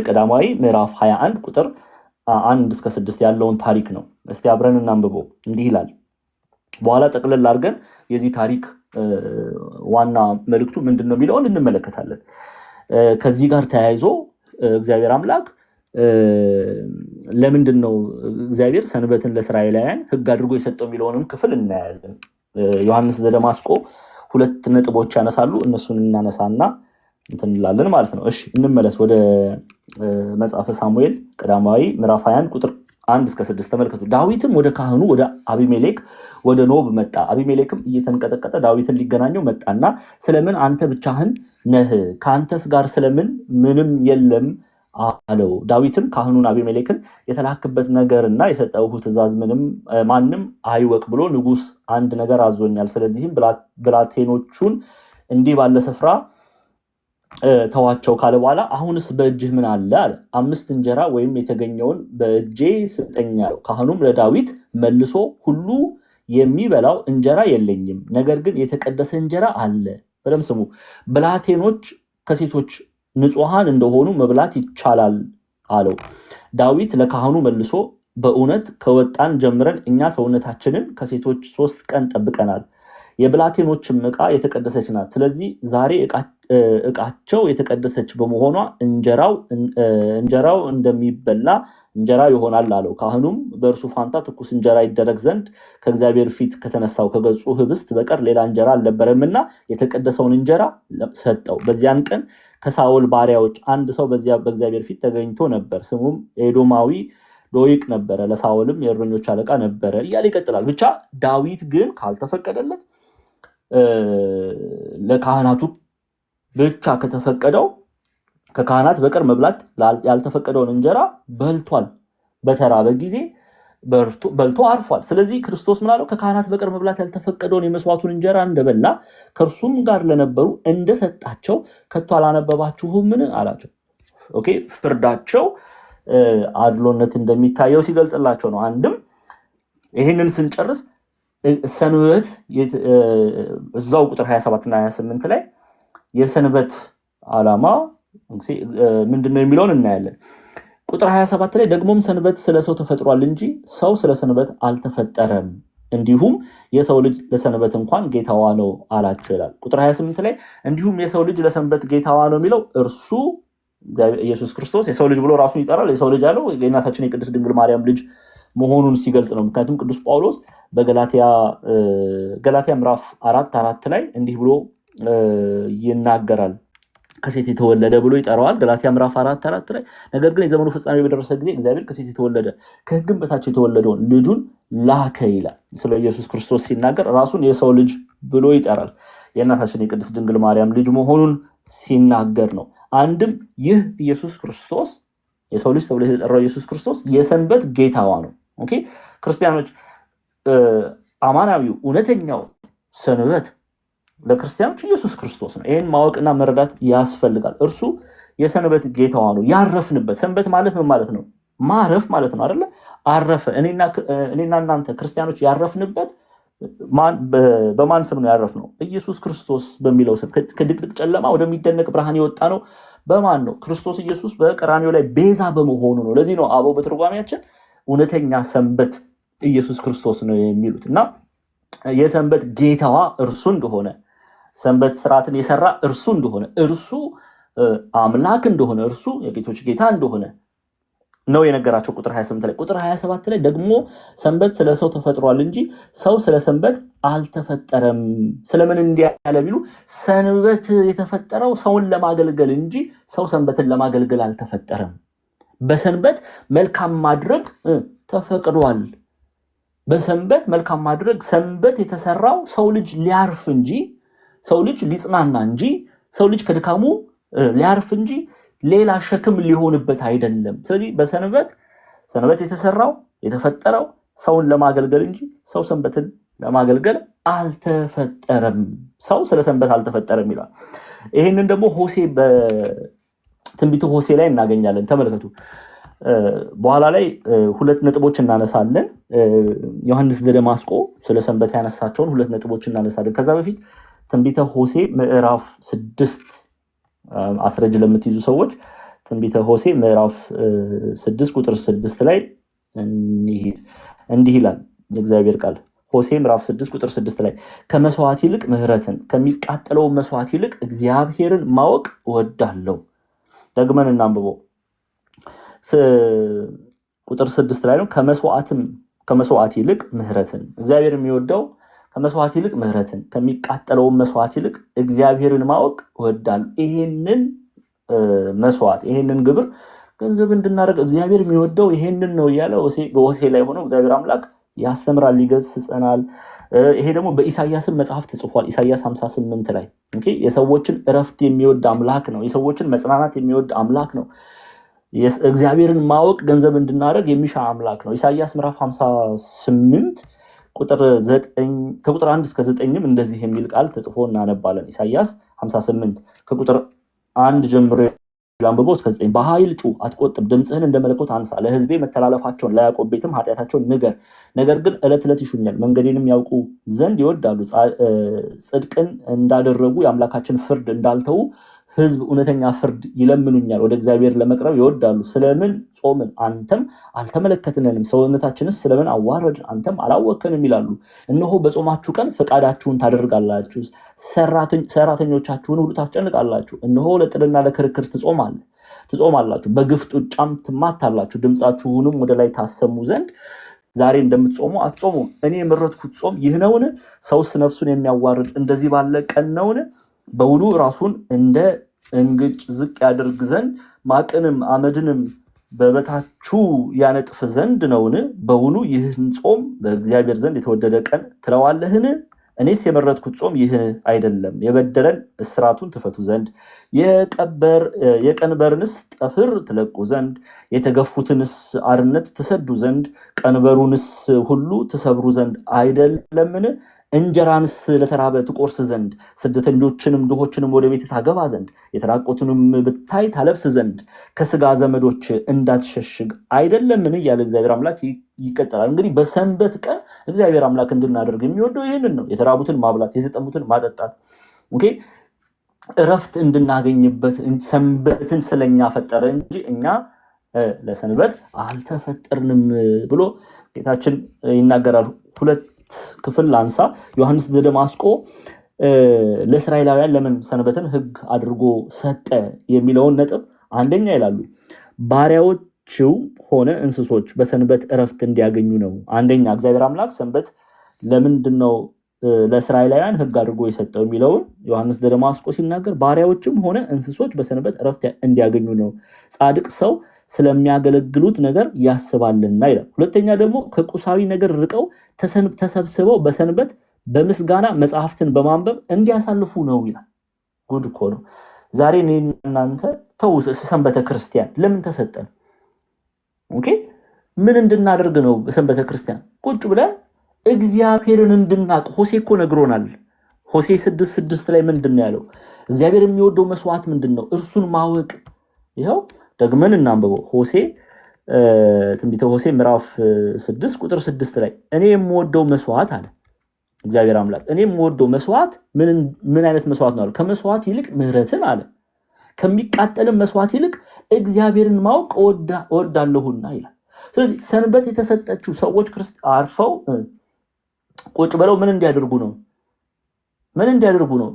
ቀዳማዊ ምዕራፍ 21 ቁጥር 1 እስከ 6 ያለውን ታሪክ ነው። እስቲ አብረን እናንብበው። እንዲህ ይላል። በኋላ ጠቅለል አድርገን የዚህ ታሪክ ዋና መልእክቱ ምንድነው የሚለውን እንመለከታለን። ከዚህ ጋር ተያይዞ እግዚአብሔር አምላክ ለምንድነው እግዚአብሔር ሰንበትን ለእስራኤላውያን ሕግ አድርጎ የሰጠው የሚለውንም ክፍል እናያለን። ዮሐንስ ዘደማስቆ 2 ነጥቦች ያነሳሉ። እነሱን እናነሳና እንላለን ማለት ነው። እሺ እንመለስ ወደ መጽሐፈ ሳሙኤል ቀዳማዊ ምዕራፍ 21 ቁጥር 1 እስከ 6 ተመልከቱ። ዳዊትም ወደ ካህኑ ወደ አቢሜሌክ ወደ ኖብ መጣ። አቢሜሌክም እየተንቀጠቀጠ ዳዊትን ሊገናኘው መጣና ስለምን አንተ ብቻህን ነህ? ከአንተስ ጋር ስለምን ምንም የለም አለው። ዳዊትም ካህኑን አቢሜሌክን የተላክበት ነገርና የሰጠው ትእዛዝ ማንም አይወቅ ብሎ ንጉሥ አንድ ነገር አዞኛል። ስለዚህም ብላቴኖቹን እንዲህ ባለ ስፍራ ተዋቸው ካለ በኋላ አሁንስ በእጅህ ምን አለ? 5 እንጀራ ወይም የተገኘውን በእጄ ስጠኝ አለው። ካህኑም ለዳዊት መልሶ ሁሉ የሚበላው እንጀራ የለኝም፣ ነገር ግን የተቀደሰ እንጀራ አለ። በደምብ ስሙ። ብላቴኖች ከሴቶች ንጹሐን እንደሆኑ መብላት ይቻላል አለው። ዳዊት ለካህኑ መልሶ በእውነት ከወጣን ጀምረን እኛ ሰውነታችንን ከሴቶች 3 ቀን ጠብቀናል። የብላቴኖችም ዕቃ የተቀደሰች ናት። ስለዚህ ዛሬ ዕቃቸው የተቀደሰች በመሆኗ እንጀራው እንደሚበላ እንጀራ ይሆናል አለው። ካህኑም በእርሱ ፋንታ ትኩስ እንጀራ ይደረግ ዘንድ ከእግዚአብሔር ፊት ከተነሳው ከገጹ ህብስት በቀር ሌላ እንጀራ አልነበረምና የተቀደሰውን እንጀራ ሰጠው። በዚያን ቀን ከሳኦል ባሪያዎች አንድ ሰው በዚያ በእግዚአብሔር ፊት ተገኝቶ ነበር። ስሙም ኤዶማዊ ዶይቅ ነበረ። ለሳኦልም የእረኞች አለቃ ነበረ እያለ ይቀጥላል። ብቻ ዳዊት ግን ካልተፈቀደለት ለካህናቱ ብቻ ከተፈቀደው ከካህናት በቀር መብላት ያልተፈቀደውን እንጀራ በልቷል። በተራበ ጊዜ በልቶ አርፏል። ስለዚህ ክርስቶስ ምን አለው? ከካህናት በቀር መብላት ያልተፈቀደውን የመስዋዕቱን እንጀራ እንደበላ ከእርሱም ጋር ለነበሩ እንደሰጣቸው ከቶ አላነበባችሁምን አላቸው። ፍርዳቸው አድሎነት እንደሚታየው ሲገልጽላቸው ነው። አንድም ይህንን ስንጨርስ ሰንበት እዛው ቁጥር 27 እና 28 ላይ የሰንበት ዓላማ ምንድነው የሚለውን እናያለን። ቁጥር 27 ላይ ደግሞም ሰንበት ስለ ሰው ተፈጥሯል እንጂ ሰው ስለ ሰንበት አልተፈጠረም። እንዲሁም የሰው ልጅ ለሰንበት እንኳን ጌታዋ ነው አላቸው ይላል። ቁጥር 28 ላይ እንዲሁም የሰው ልጅ ለሰንበት ጌታዋ ነው የሚለው እርሱ ኢየሱስ ክርስቶስ የሰው ልጅ ብሎ ራሱን ይጠራል። የሰው ልጅ ያለው የእናታችን የቅድስት ድንግል ማርያም ልጅ መሆኑን ሲገልጽ ነው። ምክንያቱም ቅዱስ ጳውሎስ በገላትያ ምዕራፍ 4 ላይ እንዲህ ብሎ ይናገራል። ከሴት የተወለደ ብሎ ይጠራዋል። ገላትያ ምዕራፍ 4 ላይ ነገር ግን የዘመኑ ፍጻሜ በደረሰ ጊዜ እግዚአብሔር ከሴት የተወለደ ከሕግም በታች የተወለደውን ልጁን ላከ ይላል። ስለ ኢየሱስ ክርስቶስ ሲናገር ራሱን የሰው ልጅ ብሎ ይጠራል። የእናታችን የቅድስት ድንግል ማርያም ልጅ መሆኑን ሲናገር ነው። አንድም ይህ ኢየሱስ ክርስቶስ የሰው ልጅ ተብሎ የተጠራው ኢየሱስ ክርስቶስ የሰንበት ጌታዋ ነው። ኦኬ ክርስቲያኖች፣ አማናዊው እውነተኛው ሰንበት ለክርስቲያኖች ኢየሱስ ክርስቶስ ነው። ይህን ማወቅና መረዳት ያስፈልጋል። እርሱ የሰንበት ጌታዋ ነው። ያረፍንበት ሰንበት ማለት ምን ማለት ነው? ማረፍ ማለት ነው አይደለ? አረፈ። እኔና እናንተ ክርስቲያኖች ያረፍንበት በማን ስም ነው ያረፍነው? ኢየሱስ ክርስቶስ በሚለው ስም። ከድቅድቅ ጨለማ ወደሚደነቅ ብርሃን የወጣ ነው በማን ነው? ክርስቶስ ኢየሱስ በቀራንዮ ላይ ቤዛ በመሆኑ ነው። ለዚህ ነው አበው በትርጓሜያችን እውነተኛ ሰንበት ኢየሱስ ክርስቶስ ነው የሚሉት። እና የሰንበት ጌታዋ እርሱ እንደሆነ፣ ሰንበት ስርዓትን የሰራ እርሱ እንደሆነ፣ እርሱ አምላክ እንደሆነ፣ እርሱ የጌቶች ጌታ እንደሆነ ነው የነገራቸው። ቁጥር 28 ላይ ቁጥር 27 ላይ ደግሞ ሰንበት ስለ ሰው ተፈጥሯል እንጂ ሰው ስለ ሰንበት አልተፈጠረም። ስለምን እንዲህ ያለ ቢሉ ሰንበት የተፈጠረው ሰውን ለማገልገል እንጂ ሰው ሰንበትን ለማገልገል አልተፈጠረም። በሰንበት መልካም ማድረግ ተፈቅዷል። በሰንበት መልካም ማድረግ ሰንበት የተሰራው ሰው ልጅ ሊያርፍ እንጂ ሰው ልጅ ሊጽናና እንጂ ሰው ልጅ ከድካሙ ሊያርፍ እንጂ ሌላ ሸክም ሊሆንበት አይደለም። ስለዚህ ሰንበት የተሰራው የተፈጠረው ሰውን ለማገልገል እንጂ ሰው ሰንበትን ለማገልገል አልተፈጠረም። ሰው ስለ ሰንበት አልተፈጠረም ይላል። ይህንን ደግሞ በትንቢተ ሆሴዕ ላይ እናገኛለን። ተመልከቱ። በኋላ ላይ 2 ነጥቦች እናነሳለን። ዮሐንስ ዘደማስቆ ስለ ሰንበት ያነሳቸውን 2 ነጥቦች እናነሳለን። ከዛ በፊት ትንቢተ ሆሴዕ ምዕራፍ 6 አስረጅ ለምትይዙ ሰዎች ትንቢተ ሆሴዕ ምዕራፍ 6 ቁጥር 6 ላይ እንዲህ ይላል የእግዚአብሔር ቃል። ሆሴዕ ምዕራፍ 6 ቁጥር 6 ላይ ከመስዋዕት ይልቅ ምሕረትን ከሚቃጠለው መስዋዕት ይልቅ እግዚአብሔርን ማወቅ እወዳለሁ። ደግመን እናንብበው። ቁጥር 6 ላይ ነው ከመስዋዕት ይልቅ ምሕረትን እግዚአብሔር የሚወደው ከመስዋዕት ይልቅ ምሕረትን ከሚቃጠለው መስዋዕት ይልቅ እግዚአብሔርን ማወቅ እወዳለሁ። ይሄንን መስዋዕት ይሄንን ግብር ገንዘብ እንድናደርግ እግዚአብሔር የሚወደው ይሄንን ነው እያለ በሆሴዕ ላይ ሆኖ እግዚአብሔር አምላክ ያስተምራል፣ ይገስጸናል። ይሄ ደግሞ በኢሳይያስም መጽሐፍ ተጽፏል። ኢሳይያስ 58 ላይ የሰዎችን እረፍት የሚወድ አምላክ ነው። የሰዎችን መጽናናት የሚወድ አምላክ ነው። እግዚአብሔርን ማወቅ ገንዘብ እንድናደርግ የሚሻ አምላክ ነው። ኢሳይያስ ምዕራፍ 58 ከቁጥር 1 እስከ 9 እንደዚህ የሚል ቃል ተጽፎ እናነባለን። ኢሳይያስ 58 ከቁጥር 1 ጀምሮ አንብቦ እስከ 9 በኃይል ጩህ፣ አትቆጥብ፣ ድምፅህን እንደ መለከት አንሳ፣ ለሕዝቤ መተላለፋቸውን ለያዕቆብ ቤትም ኃጢአታቸውን ንገር። ነገር ግን ዕለት ዕለት ይሹኛል፣ መንገዴንም ያውቁ ዘንድ ይወዳሉ። ጽድቅን እንዳደረጉ የአምላካችን ፍርድ እንዳልተዉ ሕዝብ እውነተኛ ፍርድ ይለምኑኛል። ወደ እግዚአብሔር ለመቅረብ ይወዳሉ። ስለምን ጾምን? አንተም አልተመለከትንንም። ሰውነታችንስ ስለምን አዋረድን? አንተም አላወከንም ይላሉ። እነሆ በጾማችሁ ቀን ፈቃዳችሁን ታደርጋላችሁ፣ ሰራተኞቻችሁን ሁሉ ታስጨንቃላችሁ። እነሆ ለጥልና ለክርክር ትጾማላችሁ፣ በግፍ ጡጫም ትማታላችሁ። ድምፃችሁንም ወደ ላይ ታሰሙ ዘንድ ዛሬ እንደምትጾሙ አትጾሙም። እኔ የመረጥኩት ጾም ይህ ነውን? ሰውስ ነፍሱን የሚያዋርድ እንደዚህ ባለ ቀን ነውን? በውሉ ራሱን እንደ እንግጭ ዝቅ ያደርግ ዘንድ ማቅንም አመድንም በበታቹ ያነጥፍ ዘንድ ነውን? በውኑ ይህን ጾም በእግዚአብሔር ዘንድ የተወደደ ቀን ትለዋለህን? እኔስ የመረጥኩት ጾም ይህ አይደለም፣ የበደለን እስራቱን ትፈቱ ዘንድ፣ የቀንበርንስ ጠፍር ትለቁ ዘንድ፣ የተገፉትንስ አርነት ትሰዱ ዘንድ፣ ቀንበሩንስ ሁሉ ትሰብሩ ዘንድ አይደለምን? እንጀራንስ ለተራበ ትቆርስ ዘንድ፣ ስደተኞችንም ድሆችንም ወደ ቤት ታገባ ዘንድ፣ የተራቆቱንም ብታይ ታለብስ ዘንድ፣ ከስጋ ዘመዶች እንዳትሸሽግ አይደለምን? እያለ እግዚአብሔር አምላክ ይቀጥላል። እንግዲህ በሰንበት ቀን እግዚአብሔር አምላክ እንድናደርግ የሚወደው ይህንን ነው። የተራቡትን ማብላት፣ የተጠሙትን ማጠጣት፣ እረፍት እንድናገኝበት ሰንበትን ስለኛ ፈጠረ እንጂ እኛ ለሰንበት አልተፈጠርንም ብሎ ጌታችን ይናገራል። ክፍል ላንሳ። ዮሐንስ ዘደማስቆ ለእስራኤላውያን ለምን ሰንበትን ሕግ አድርጎ ሰጠ የሚለውን ነጥብ አንደኛ ይላሉ ባሪያዎችው ሆነ እንስሶች በሰንበት እረፍት እንዲያገኙ ነው። አንደኛ እግዚአብሔር አምላክ ሰንበት ለምንድን ነው ለእስራኤላውያን ሕግ አድርጎ የሰጠው የሚለውን ዮሐንስ ዘደማስቆ ሲናገር ባሪያዎችም ሆነ እንስሶች በሰንበት እረፍት እንዲያገኙ ነው፣ ጻድቅ ሰው ስለሚያገለግሉት ነገር ያስባልና ይላል። ሁለተኛ ደግሞ ከቁሳዊ ነገር ርቀው ተሰብስበው በሰንበት በምስጋና መጽሐፍትን በማንበብ እንዲያሳልፉ ነው ይላል። ጉድ እኮ ነው። ዛሬ እናንተ ተው ሰንበተ ክርስቲያን ለምን ተሰጠን? ኦኬ ምን እንድናደርግ ነው? ሰንበተ ክርስቲያን ቁጭ ብለን እግዚአብሔርን እንድናቅ ሆሴ እኮ ነግሮናል። ሆሴ 6:6 ላይ ምንድን ነው ያለው? እግዚአብሔር የሚወደው መስዋዕት ምንድን ነው? እርሱን ማወቅ። ይኸው ደግመን እናንብበው። ሆሴ ትንቢተ ሆሴ ምዕራፍ 6 ቁጥር 6 ላይ እኔ የምወደው መስዋዕት አለ እግዚአብሔር አምላክ፣ እኔ የምወደው መስዋዕት ምን አይነት መስዋዕት ነው? ከመስዋዕት ይልቅ ምህረትን አለ፣ ከሚቃጠልም መስዋዕት ይልቅ እግዚአብሔርን ማወቅ እወዳለሁና ይላል። ስለዚህ ሰንበት የተሰጠችው ሰዎች አርፈው ቁጭ ብለው ምን እንዲያደርጉ ነው? ምን እንዲያደርጉ ነው?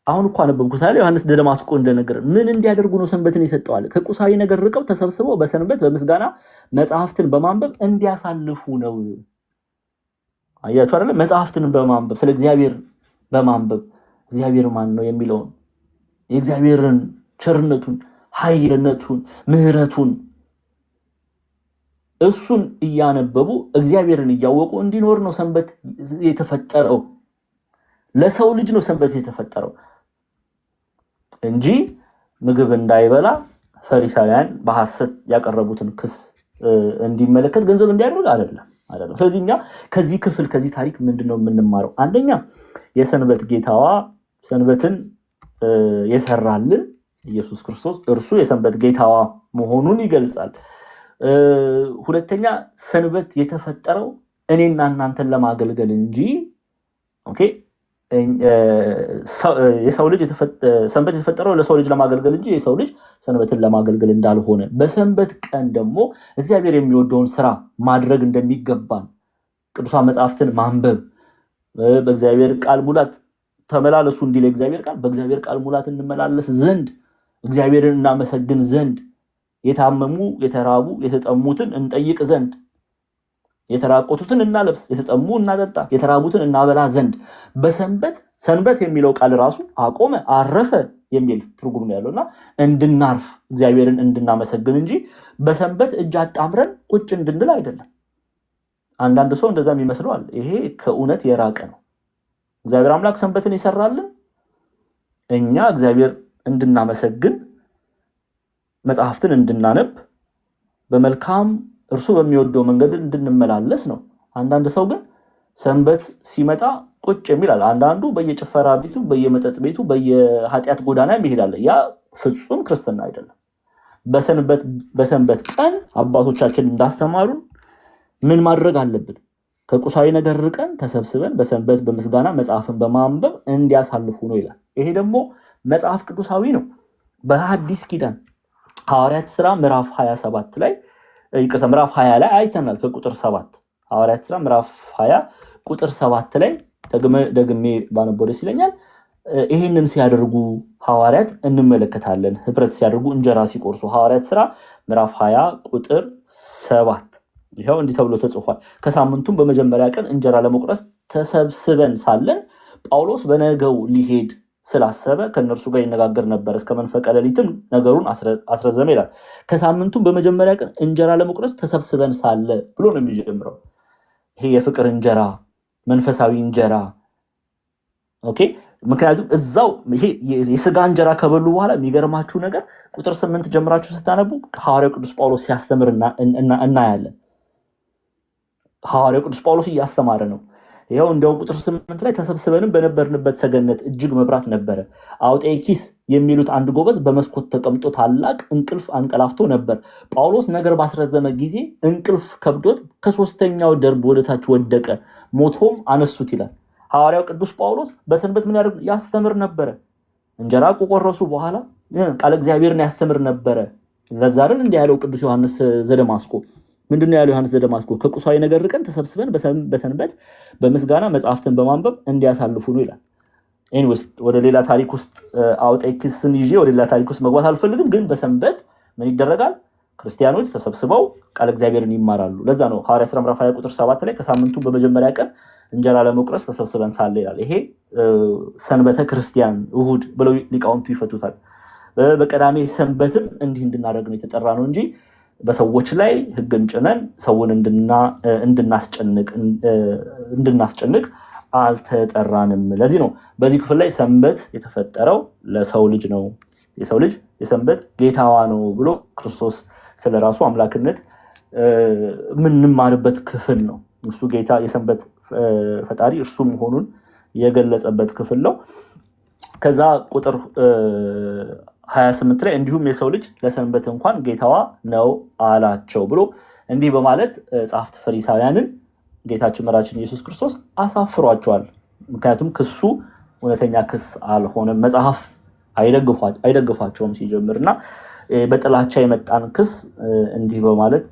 አሁን እኮ አነበብኩት አለ ዮሐንስ ዘደማስቆ እንደነገረ ምን እንዲያደርጉ ነው ሰንበትን የሰጠዋል? ከቁሳዊ ነገር ርቀው ተሰብስበው በሰንበት በምስጋና መጽሐፍትን በማንበብ እንዲያሳልፉ ነው። አያችሁ አይደለ? መጽሐፍትን በማንበብ ስለ እግዚአብሔር በማንበብ እግዚአብሔር ማን ነው የሚለውን የእግዚአብሔርን ቸርነቱን፣ ኃይልነቱን፣ ምህረቱን እሱን እያነበቡ እግዚአብሔርን እያወቁ እንዲኖር ነው ሰንበት የተፈጠረው። ለሰው ልጅ ነው ሰንበት የተፈጠረው እንጂ ምግብ እንዳይበላ ፈሪሳውያን በሐሰት ያቀረቡትን ክስ እንዲመለከት ገንዘብ እንዲያደርግ አይደለም። ስለዚህ እኛ ከዚህ ክፍል ከዚህ ታሪክ ምንድነው የምንማረው? አንደኛ የሰንበት ጌታዋ ሰንበትን የሰራልን ኢየሱስ ክርስቶስ እርሱ የሰንበት ጌታዋ መሆኑን ይገልጻል። ሁለተኛ ሰንበት የተፈጠረው እኔና እናንተን ለማገልገል እንጂ ኦኬ የሰው ልጅ ሰንበት የተፈጠረው ለሰው ልጅ ለማገልገል እንጂ የሰው ልጅ ሰንበትን ለማገልገል እንዳልሆነ፣ በሰንበት ቀን ደግሞ እግዚአብሔር የሚወደውን ስራ ማድረግ እንደሚገባን ቅዱሳን መጽሐፍትን ማንበብ፣ በእግዚአብሔር ቃል ሙላት ተመላለሱ እንዲል እግዚአብሔር ቃል በእግዚአብሔር ቃል ሙላት እንመላለስ ዘንድ እግዚአብሔርን እናመሰግን ዘንድ የታመሙ የተራቡ የተጠሙትን እንጠይቅ ዘንድ የተራቆቱትን እናለብስ የተጠሙ እናጠጣ የተራቡትን እናበላ ዘንድ በሰንበት ሰንበት የሚለው ቃል ራሱ አቆመ አረፈ የሚል ትርጉም ነው ያለውና እንድናርፍ እግዚአብሔርን እንድናመሰግን እንጂ በሰንበት እጅ አጣምረን ቁጭ እንድንል አይደለም። አንዳንድ ሰው እንደዛም ይመስለዋል። ይሄ ከእውነት የራቀ ነው። እግዚአብሔር አምላክ ሰንበትን ይሰራልን እኛ እግዚአብሔር እንድናመሰግን መጽሐፍትን እንድናነብ በመልካም እርሱ በሚወደው መንገድ እንድንመላለስ ነው። አንዳንድ ሰው ግን ሰንበት ሲመጣ ቁጭ የሚላል። አንዳንዱ በየጭፈራ ቤቱ በየመጠጥ ቤቱ በየኃጢአት ጎዳና ይሄዳል። ያ ፍጹም ክርስትና አይደለም። በሰንበት ቀን አባቶቻችን እንዳስተማሩን ምን ማድረግ አለብን? ከቁሳዊ ነገር ርቀን ተሰብስበን በሰንበት በምስጋና መጽሐፍን በማንበብ እንዲያሳልፉ ነው ይላል። ይሄ ደግሞ መጽሐፍ ቅዱሳዊ ነው። በሐዲስ ኪዳን ሐዋርያት ሥራ ምዕራፍ 27 ላይ ምዕራፍ 20 ላይ አይተናል። ከቁጥር 7 ሐዋርያት ሥራ ምዕራፍ 20 ቁጥር 7 ላይ ደግሜ ባነበው ደስ ይለኛል። ይሄንን ሲያደርጉ ሐዋርያት እንመለከታለን። ህብረት ሲያደርጉ እንጀራ ሲቆርሱ ሐዋርያት ሥራ ምዕራፍ 20 ቁጥር 7 ይሄው እንዲህ ተብሎ ተጽፏል። ከሳምንቱም በመጀመሪያ ቀን እንጀራ ለመቁረስ ተሰብስበን ሳለን ጳውሎስ በነገው ሊሄድ ስላሰበ ከነርሱ ጋር ይነጋገር ነበር፣ እስከ መንፈቀ ሌሊትም ነገሩን አስረዘመ ይላል። ከሳምንቱም በመጀመሪያ ቀን እንጀራ ለመቁረስ ተሰብስበን ሳለ ብሎ ነው የሚጀምረው። ይሄ የፍቅር እንጀራ መንፈሳዊ እንጀራ ኦኬ። ምክንያቱም እዛው ይሄ የስጋ እንጀራ ከበሉ በኋላ የሚገርማችሁ ነገር ቁጥር 8 ጀምራችሁ ስታነቡ ሐዋርያው ቅዱስ ጳውሎስ ሲያስተምር እናያለን። ሐዋርያው ቅዱስ ጳውሎስ እያስተማረ ነው። ይሄው እንደው ቁጥር 8 ላይ ተሰብስበንም በነበርንበት ሰገነት እጅግ መብራት ነበረ። አውጤኪስ የሚሉት አንድ ጎበዝ በመስኮት ተቀምጦ ታላቅ እንቅልፍ አንቀላፍቶ ነበር። ጳውሎስ ነገር ባስረዘመ ጊዜ እንቅልፍ ከብዶት ከሶስተኛው ደርብ ወደታች ወደቀ፣ ሞቶም አነሱት ይላል። ሐዋርያው ቅዱስ ጳውሎስ በሰንበት ምን ያደርግ? ያስተምር ነበረ። እንጀራ ከቆረሱ በኋላ ቃል እግዚአብሔርን ያስተምር ነበረ። ለዛርን እንዲህ ያለው ቅዱስ ዮሐንስ ዘደማስቆ ምንድነው ያለው ዮሐንስ ዘደማስቆ? ከቁሳዊ ነገር ርቀን ተሰብስበን በሰንበት በምስጋና መጽሐፍትን በማንበብ እንዲያሳልፉ ነው ይላል። ኤኒዌይስ ወደ ሌላ ታሪክ ውስጥ አውጤክስን ይዤ ወደ ሌላ ታሪክ ውስጥ መግባት አልፈልግም። ግን በሰንበት ምን ይደረጋል? ክርስቲያኖች ተሰብስበው ቃል እግዚአብሔርን ይማራሉ። ለዛ ነው ሐዋርያት ሥራ ምዕራፍ 20 ቁጥር 7 ላይ ከሳምንቱ በመጀመሪያ ቀን እንጀራ ለመቁረስ ተሰብስበን ሳለ ይላል። ይሄ ሰንበተ ክርስቲያን እሁድ ብለው ሊቃውንቱ ይፈቱታል። በቀዳሜ ሰንበትም እንዲህ እንድናደርግ ነው የተጠራ ነው እንጂ በሰዎች ላይ ሕግን ጭነን ሰውን እንድናስጨንቅ አልተጠራንም። ለዚህ ነው በዚህ ክፍል ላይ ሰንበት የተፈጠረው ለሰው ልጅ ነው፣ የሰው ልጅ የሰንበት ጌታዋ ነው ብሎ ክርስቶስ ስለራሱ አምላክነት የምንማርበት ክፍል ነው። እሱ ጌታ የሰንበት ፈጣሪ እርሱ መሆኑን የገለጸበት ክፍል ነው። ከዛ ቁጥር 28 ላይ እንዲሁም የሰው ልጅ ለሰንበት እንኳን ጌታዋ ነው አላቸው ብሎ እንዲህ በማለት ጸሐፍት ፈሪሳውያንን ጌታችን መራችን ኢየሱስ ክርስቶስ አሳፍሯቸዋል። ምክንያቱም ክሱ እውነተኛ ክስ አልሆነም፣ መጽሐፍ አይደግፏቸውም ሲጀምር እና በጥላቻ የመጣን ክስ እንዲህ በማለት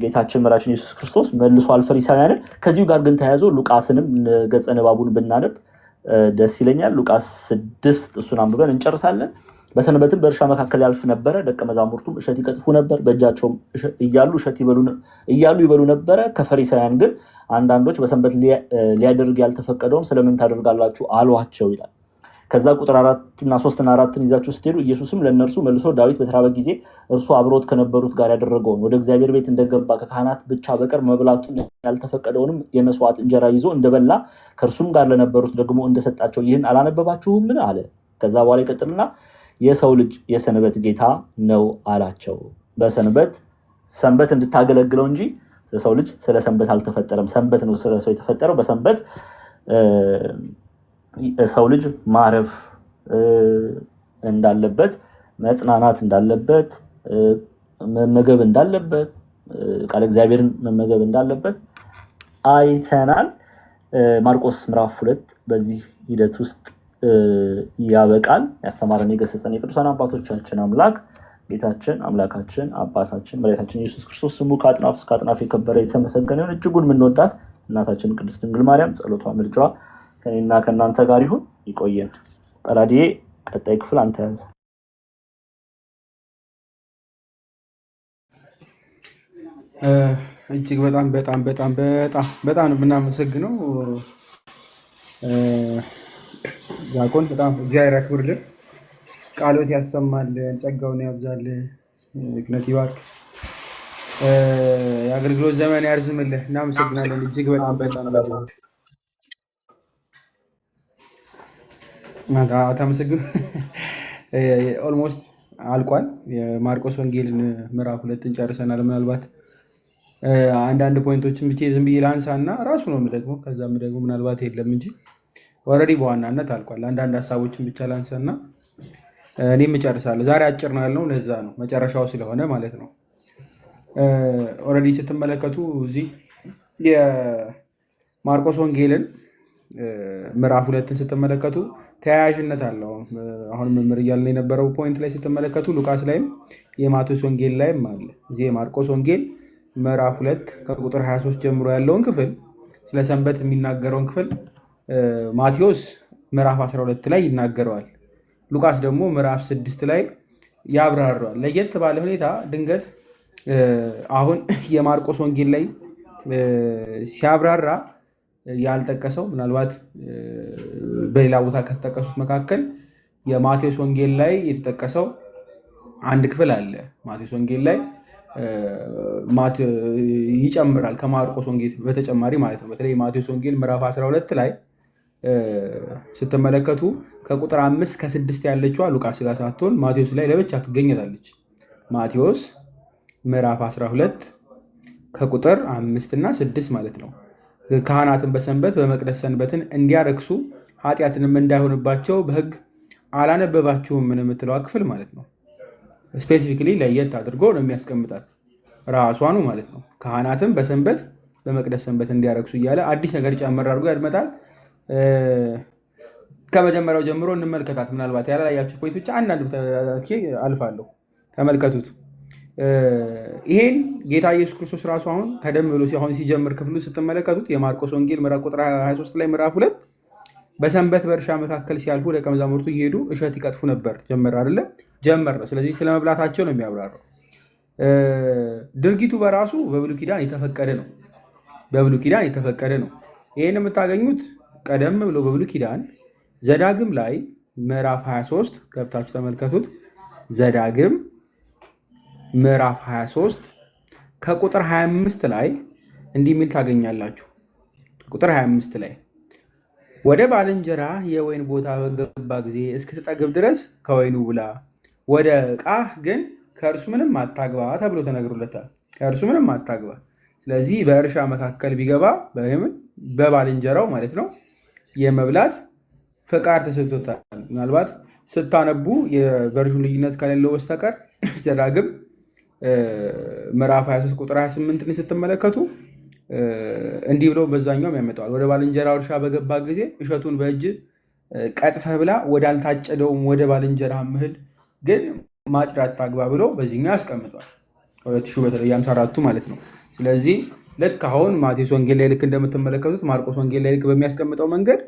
ጌታችን መራችን ኢየሱስ ክርስቶስ መልሷል ፈሪሳውያንን። ከዚሁ ጋር ግን ተያይዞ ሉቃስንም ገጸ ንባቡን ብናነብ ደስ ይለኛል። ሉቃስ 6 እሱን አንብበን እንጨርሳለን። በሰንበትም በእርሻ መካከል ያልፍ ነበረ፣ ደቀ መዛሙርቱም እሸት ይቀጥፉ ነበር፣ በእጃቸውም እያሉ እሸት ይበሉ ነበረ። ከፈሪሳውያን ግን አንዳንዶች በሰንበት ሊያደርግ ያልተፈቀደውን ስለምን ታደርጋላችሁ አሏቸው ይላል። ከዛ ቁጥር 3 እና 4 ይዛችሁ ስትሄዱ ኢየሱስም ለእነርሱ መልሶ ዳዊት በተራበ ጊዜ እርሱ አብሮት ከነበሩት ጋር ያደረገውን ወደ እግዚአብሔር ቤት እንደገባ ከካህናት ብቻ በቀር መብላቱን ያልተፈቀደውንም የመስዋዕት እንጀራ ይዞ እንደበላ ከእርሱም ጋር ለነበሩት ደግሞ እንደሰጣቸው ይህን አላነበባችሁምን አለ። ከዛ በኋላ ይቀጥልና የሰው ልጅ የሰንበት ጌታ ነው አላቸው። ሰንበት እንድታገለግለው እንጂ የሰው ልጅ ስለ ሰንበት አልተፈጠረም። ሰንበት ነው ስለ ሰው የተፈጠረው። በሰንበት ሰው ልጅ ማረፍ እንዳለበት፣ መጽናናት እንዳለበት፣ መመገብ እንዳለበት፣ ቃል እግዚአብሔርን መመገብ እንዳለበት አይተናል። ማርቆስ ምዕራፍ 2 በዚህ ሂደት ውስጥ ያበቃል። ያስተማረን የገሰጸን የቅዱሳን አባቶቻችን አምላክ ጌታችን አምላካችን አባታችን መድኃኒታችን ኢየሱስ ክርስቶስ ስሙ ከአጥናፍ እስከ አጥናፍ የከበረ የተመሰገነ ይሁን። እጅጉን የምንወዳት እናታችን ቅድስት ድንግል ማርያም ጸሎቷ ምልጃዋ ከእኔና ከእናንተ ጋር ይሁን። ይቆየን። ጠላዲዬ ቀጣይ ክፍል አንተ ያዘ። እጅግ በጣም ነው የምናመሰግነው ዲያቆን። በጣም እግዚአብሔር ያክብርልን፣ ቃሎት ያሰማልን፣ ጸጋውን ያብዛልን፣ ክነት ይባርክ፣ የአገልግሎት ዘመን ያርዝምልህ። እናመሰግናለን እጅግ በጣም ታመሰግኑ። ኦልሞስት አልቋል። የማርቆስ ወንጌልን ምዕራፍ 2 ጨርሰናል። ምናልባት አንዳንድ ፖይንቶችን ብቻ ዝም ብዬ ላንሳ እና ራሱ ነው የምደግመው። ከዛም ደግሞ ምናልባት የለም እንጂ ኦልሬዲ በዋናነት አልቋል። አንዳንድ ሀሳቦችን ብቻ ላንሳ እና እኔም እጨርሳለሁ። ዛሬ አጭር ነው ያልነው ለዛ ነው፣ መጨረሻው ስለሆነ ማለት ነው። ኦልሬዲ ስትመለከቱ እዚህ የማርቆስ ወንጌልን ምዕራፍ 2 ስትመለከቱ ተያያዥነት አለው። አሁን መምህር እያልን የነበረው ፖይንት ላይ ስትመለከቱ ሉቃስ ላይም የማቴዎስ ወንጌል ላይም አለ። እዚህ የማርቆስ ወንጌል ምዕራፍ 2 ከቁጥር 23 ጀምሮ ያለውን ክፍል ስለ ሰንበት የሚናገረውን ክፍል ማቴዎስ ምዕራፍ 12 ላይ ይናገረዋል። ሉቃስ ደግሞ ምዕራፍ 6 ላይ ያብራራዋል። ለየት ባለ ሁኔታ ድንገት አሁን የማርቆስ ወንጌል ላይ ሲያብራራ ያልጠቀሰው ምናልባት በሌላ ቦታ ከተጠቀሱት መካከል የማቴዎስ ወንጌል ላይ የተጠቀሰው አንድ ክፍል አለ። ማቴዎስ ወንጌል ላይ ይጨምራል ከማርቆስ ወንጌል በተጨማሪ ማለት ነው። በተለይ ማቴዎስ ወንጌል ምዕራፍ 12 ላይ ስትመለከቱ ከቁጥር 5 ከ6 ያለችዋ ሉቃስ ጋር ሳትሆን ማቴዎስ ላይ ለብቻ ትገኘታለች። ማቴዎስ ምዕራፍ 12 ከቁጥር 5 እና 6 ማለት ነው። ካህናትን በሰንበት በመቅደስ ሰንበትን እንዲያረክሱ ኃጢአትንም እንዳይሆንባቸው በሕግ አላነበባችሁም ምን የምትለዋ ክፍል ማለት ነው። ስፔሲፊክሊ ለየት አድርጎ ነው የሚያስቀምጣት ራሷኑ ማለት ነው። ካህናትን በሰንበት በመቅደስ ሰንበት እንዲያረክሱ እያለ አዲስ ነገር ጨምር አድርጎ ያድመጣል። ከመጀመሪያው ጀምሮ እንመልከታት። ምናልባት ያላያችሁ ፖይንት ብቻ አንዳንድ አልፋለሁ፣ ተመልከቱት። ይሄን ጌታ ኢየሱስ ክርስቶስ ራሱ አሁን ቀደም ብሎ አሁን ሲጀምር ክፍሉ ስትመለከቱት የማርቆስ ወንጌል ምዕራፍ ቁጥር 23 ላይ ምዕራፍ 2 በሰንበት በእርሻ መካከል ሲያልፉ ደቀ መዛሙርቱ እየሄዱ እሸት ይቀጥፉ ነበር። ጀመር አይደለ? ጀመር ነው። ስለዚህ ስለመብላታቸው ነው የሚያብራራው። ድርጊቱ በራሱ በብሉይ ኪዳን የተፈቀደ ነው። በብሉይ ኪዳን የተፈቀደ ነው። ይህን የምታገኙት ቀደም ብሎ በብሉይ ኪዳን ዘዳግም ላይ ምዕራፍ 23 ገብታችሁ ተመልከቱት። ዘዳግም ምዕራፍ 23 ከቁጥር 25 ላይ እንዲህ የሚል ታገኛላችሁ። ቁጥር 25 ላይ ወደ ባልንጀራ የወይን ቦታ በገባ ጊዜ እስክትጠግብ ድረስ ከወይኑ ብላ፣ ወደ ዕቃህ ግን ከእርሱ ምንም አታግባ ተብሎ ተነግሮለታል። ከእርሱ ምንም አታግባ። ስለዚህ በእርሻ መካከል ቢገባ በባልንጀራው ማለት ነው የመብላት ፈቃድ ተሰጥቶታል። ምናልባት ስታነቡ የቨርዥን ልዩነት ከሌለው በስተቀር ዘዳግም ምዕራፍ 23 ቁጥር 28ን ስትመለከቱ እንዲህ ብሎ በዛኛውም ያመጣዋል። ወደ ባልንጀራ እርሻ በገባ ጊዜ እሸቱን በእጅ ቀጥፈህ ብላ፣ ወዳልታጨደውም ወደ ባልንጀራ እህል ግን ማጭድ አታግባ ብሎ በዚህኛው ያስቀምጧል። 2000 በተለይ 54ቱ ማለት ነው። ስለዚህ ልክ አሁን ማቴዎስ ወንጌል ላይ ልክ እንደምትመለከቱት ማርቆስ ወንጌል ላይ ልክ በሚያስቀምጠው መንገድ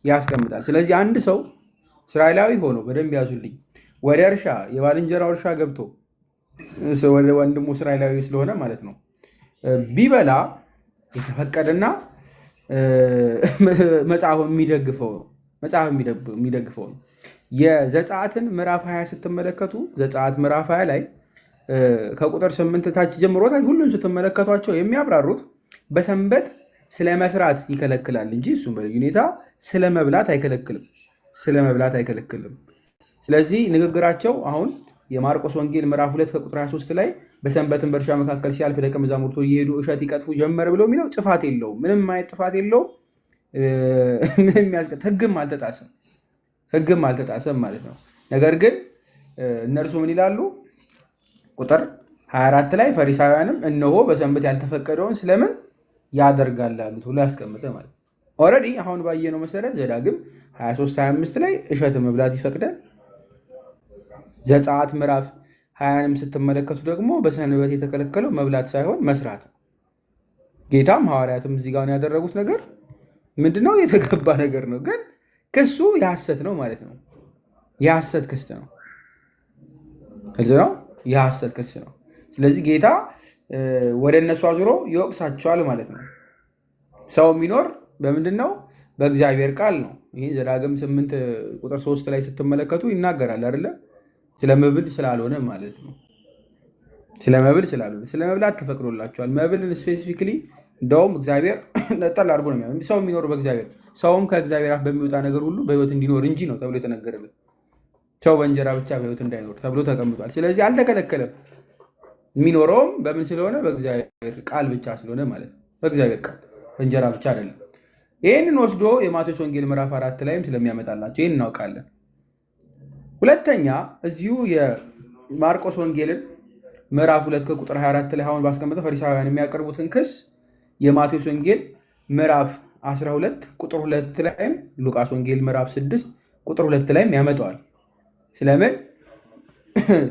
ያስቀምጣል። ስለዚህ አንድ ሰው እስራኤላዊ ሆኖ በደንብ ያዙልኝ፣ ወደ እርሻ የባልንጀራው እርሻ ገብቶ ወደ ወንድሙ እስራኤላዊ ስለሆነ ማለት ነው ቢበላ የተፈቀደና መጽሐፍ የሚደግፈው ነው። የዘጸአትን ምዕራፍ 20 ስትመለከቱ ዘጸአት ምዕራፍ 20 ላይ ከቁጥር 8 ታች ጀምሮ ሁሉን ስትመለከቷቸው የሚያብራሩት በሰንበት ስለ መስራት ይከለክላል እንጂ እሱም በልዩ ሁኔታ ስለ መብላት አይከለክልም። ስለዚህ ንግግራቸው አሁን የማርቆስ ወንጌል ምዕራፍ 2 ከቁጥር 23 ላይ በሰንበትን በእርሻ መካከል ሲያልፍ ደቀ መዛሙርቱ እየሄዱ እሸት ይቀጥፉ ጀመር ብሎ የሚለው ጥፋት የለውም። ምንም አይነት ጥፋት የለውም። ሕግም አልተጣሰም ማለት ነው። ነገር ግን እነርሱ ምን ይላሉ? ቁጥር 24 ላይ ፈሪሳውያንም እነሆ በሰንበት ያልተፈቀደውን ስለምን ያደርጋል አሉት ብሎ ያስቀምጠ ማለት ነው። ኦልሬዲ አሁን ባየነው መሰረት ዘዳግም 23-25 ላይ እሸት መብላት ይፈቅዳል። ዘጸአት ምዕራፍ 20ንም ስትመለከቱ ደግሞ በሰንበት የተከለከለው መብላት ሳይሆን መስራት። ጌታም ሐዋርያትም እዚህ ጋር ያደረጉት ነገር ምንድነው? የተገባ ነገር ነው፣ ግን ክሱ የሐሰት ነው ማለት ነው። የሐሰት ክስ ነው። ግልጽ ነው። የሐሰት ክስ ነው። ስለዚህ ጌታ ወደ እነሱ አዙሮ ይወቅሳቸዋል ማለት ነው። ሰው የሚኖር በምንድን ነው? በእግዚአብሔር ቃል ነው። ይህ ዘዳግም 8 ቁጥር 3 ላይ ስትመለከቱ ይናገራል አይደለ? ስለ መብል ስላልሆነ ማለት ነው። ስለ መብል ስላልሆነ ስለ መብላት ተፈቅዶላቸዋል። መብልን ስፔሲፊክሊ እንደውም እግዚአብሔር ነጠል አድርጎ ነው የሚያው። ሰው የሚኖር በእግዚአብሔር ሰውም ከእግዚአብሔር አፍ በሚወጣ ነገር ሁሉ በሕይወት እንዲኖር እንጂ ነው ተብሎ የተነገረለት። ሰው በእንጀራ ብቻ በሕይወት እንዳይኖር ተብሎ ተቀምጧል። ስለዚህ አልተከለከለም። የሚኖረውም በምን ስለሆነ? በእግዚአብሔር ቃል ብቻ ስለሆነ ማለት ነው። በእግዚአብሔር ቃል በእንጀራ ብቻ አይደለም። ይህንን ወስዶ የማቴዎስ ወንጌል ምዕራፍ 4 ላይም ስለሚያመጣላቸው ይህን እናውቃለን። ሁለተኛ እዚሁ የማርቆስ ወንጌልን ምዕራፍ 2 ከቁጥር 24 ላይ አሁን ባስቀመጠው ፈሪሳውያን የሚያቀርቡትን ክስ የማቴዎስ ወንጌል ምዕራፍ 12 ቁጥር 2 ላይም ሉቃስ ወንጌል ምዕራፍ 6 ቁጥር 2 ላይም ያመጣዋል። ስለምን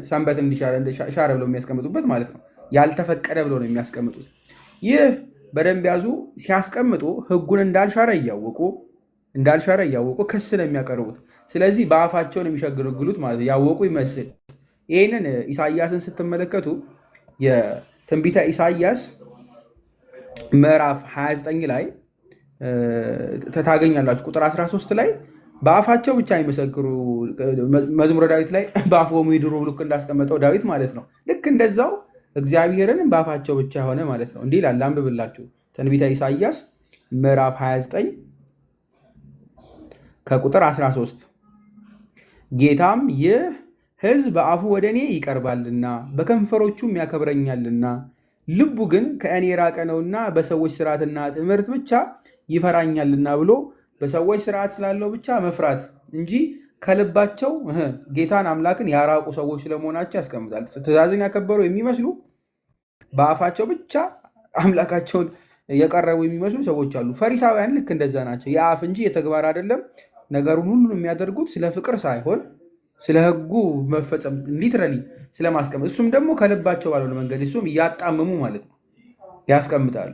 ሰንበት እንዲሻረ ብለው የሚያስቀምጡበት ማለት ነው። ያልተፈቀደ ብለው ነው የሚያስቀምጡት። ይህ በደንብ ያዙ። ሲያስቀምጡ ሕጉን እንዳልሻረ እያወቁ ክስ ነው የሚያቀርቡት። ስለዚህ በአፋቸውን የሚሸገለግሉት ማለት ነው፣ ያወቁ ይመስል። ይህንን ኢሳያስን ስትመለከቱ የትንቢተ ኢሳያስ ምዕራፍ 29 ላይ ታገኛላችሁ። ቁጥር 13 ላይ በአፋቸው ብቻ የሚመሰክሩ መዝሙረ ዳዊት ላይ በአፎሙ ይድሩ ልክ እንዳስቀመጠው ዳዊት ማለት ነው። ልክ እንደዛው እግዚአብሔርን በአፋቸው ብቻ ሆነ ማለት ነው። እንዲህ ይላል፣ አንብብላችሁ ትንቢተ ኢሳያስ ምዕራፍ 29 ከቁጥር 13 ጌታም ይህ ሕዝብ በአፉ ወደ እኔ ይቀርባልና በከንፈሮቹም ያከብረኛልና ልቡ ግን ከእኔ የራቀ ነውና በሰዎች ስርዓትና ትምህርት ብቻ ይፈራኛልና ብሎ በሰዎች ስርዓት ስላለው ብቻ መፍራት እንጂ ከልባቸው ጌታን አምላክን ያራቁ ሰዎች ስለመሆናቸው ያስቀምጣል። ትእዛዝን ያከበሩ የሚመስሉ በአፋቸው ብቻ አምላካቸውን የቀረቡ የሚመስሉ ሰዎች አሉ። ፈሪሳውያን ልክ እንደዛ ናቸው። የአፍ እንጂ የተግባር አይደለም። ነገሩን ሁሉ የሚያደርጉት ስለ ፍቅር ሳይሆን ስለ ሕጉ መፈጸም ሊትራሊ ስለማስቀመጥ፣ እሱም ደግሞ ከልባቸው ባልሆነ መንገድ እሱም እያጣመሙ ማለት ነው ያስቀምጣሉ።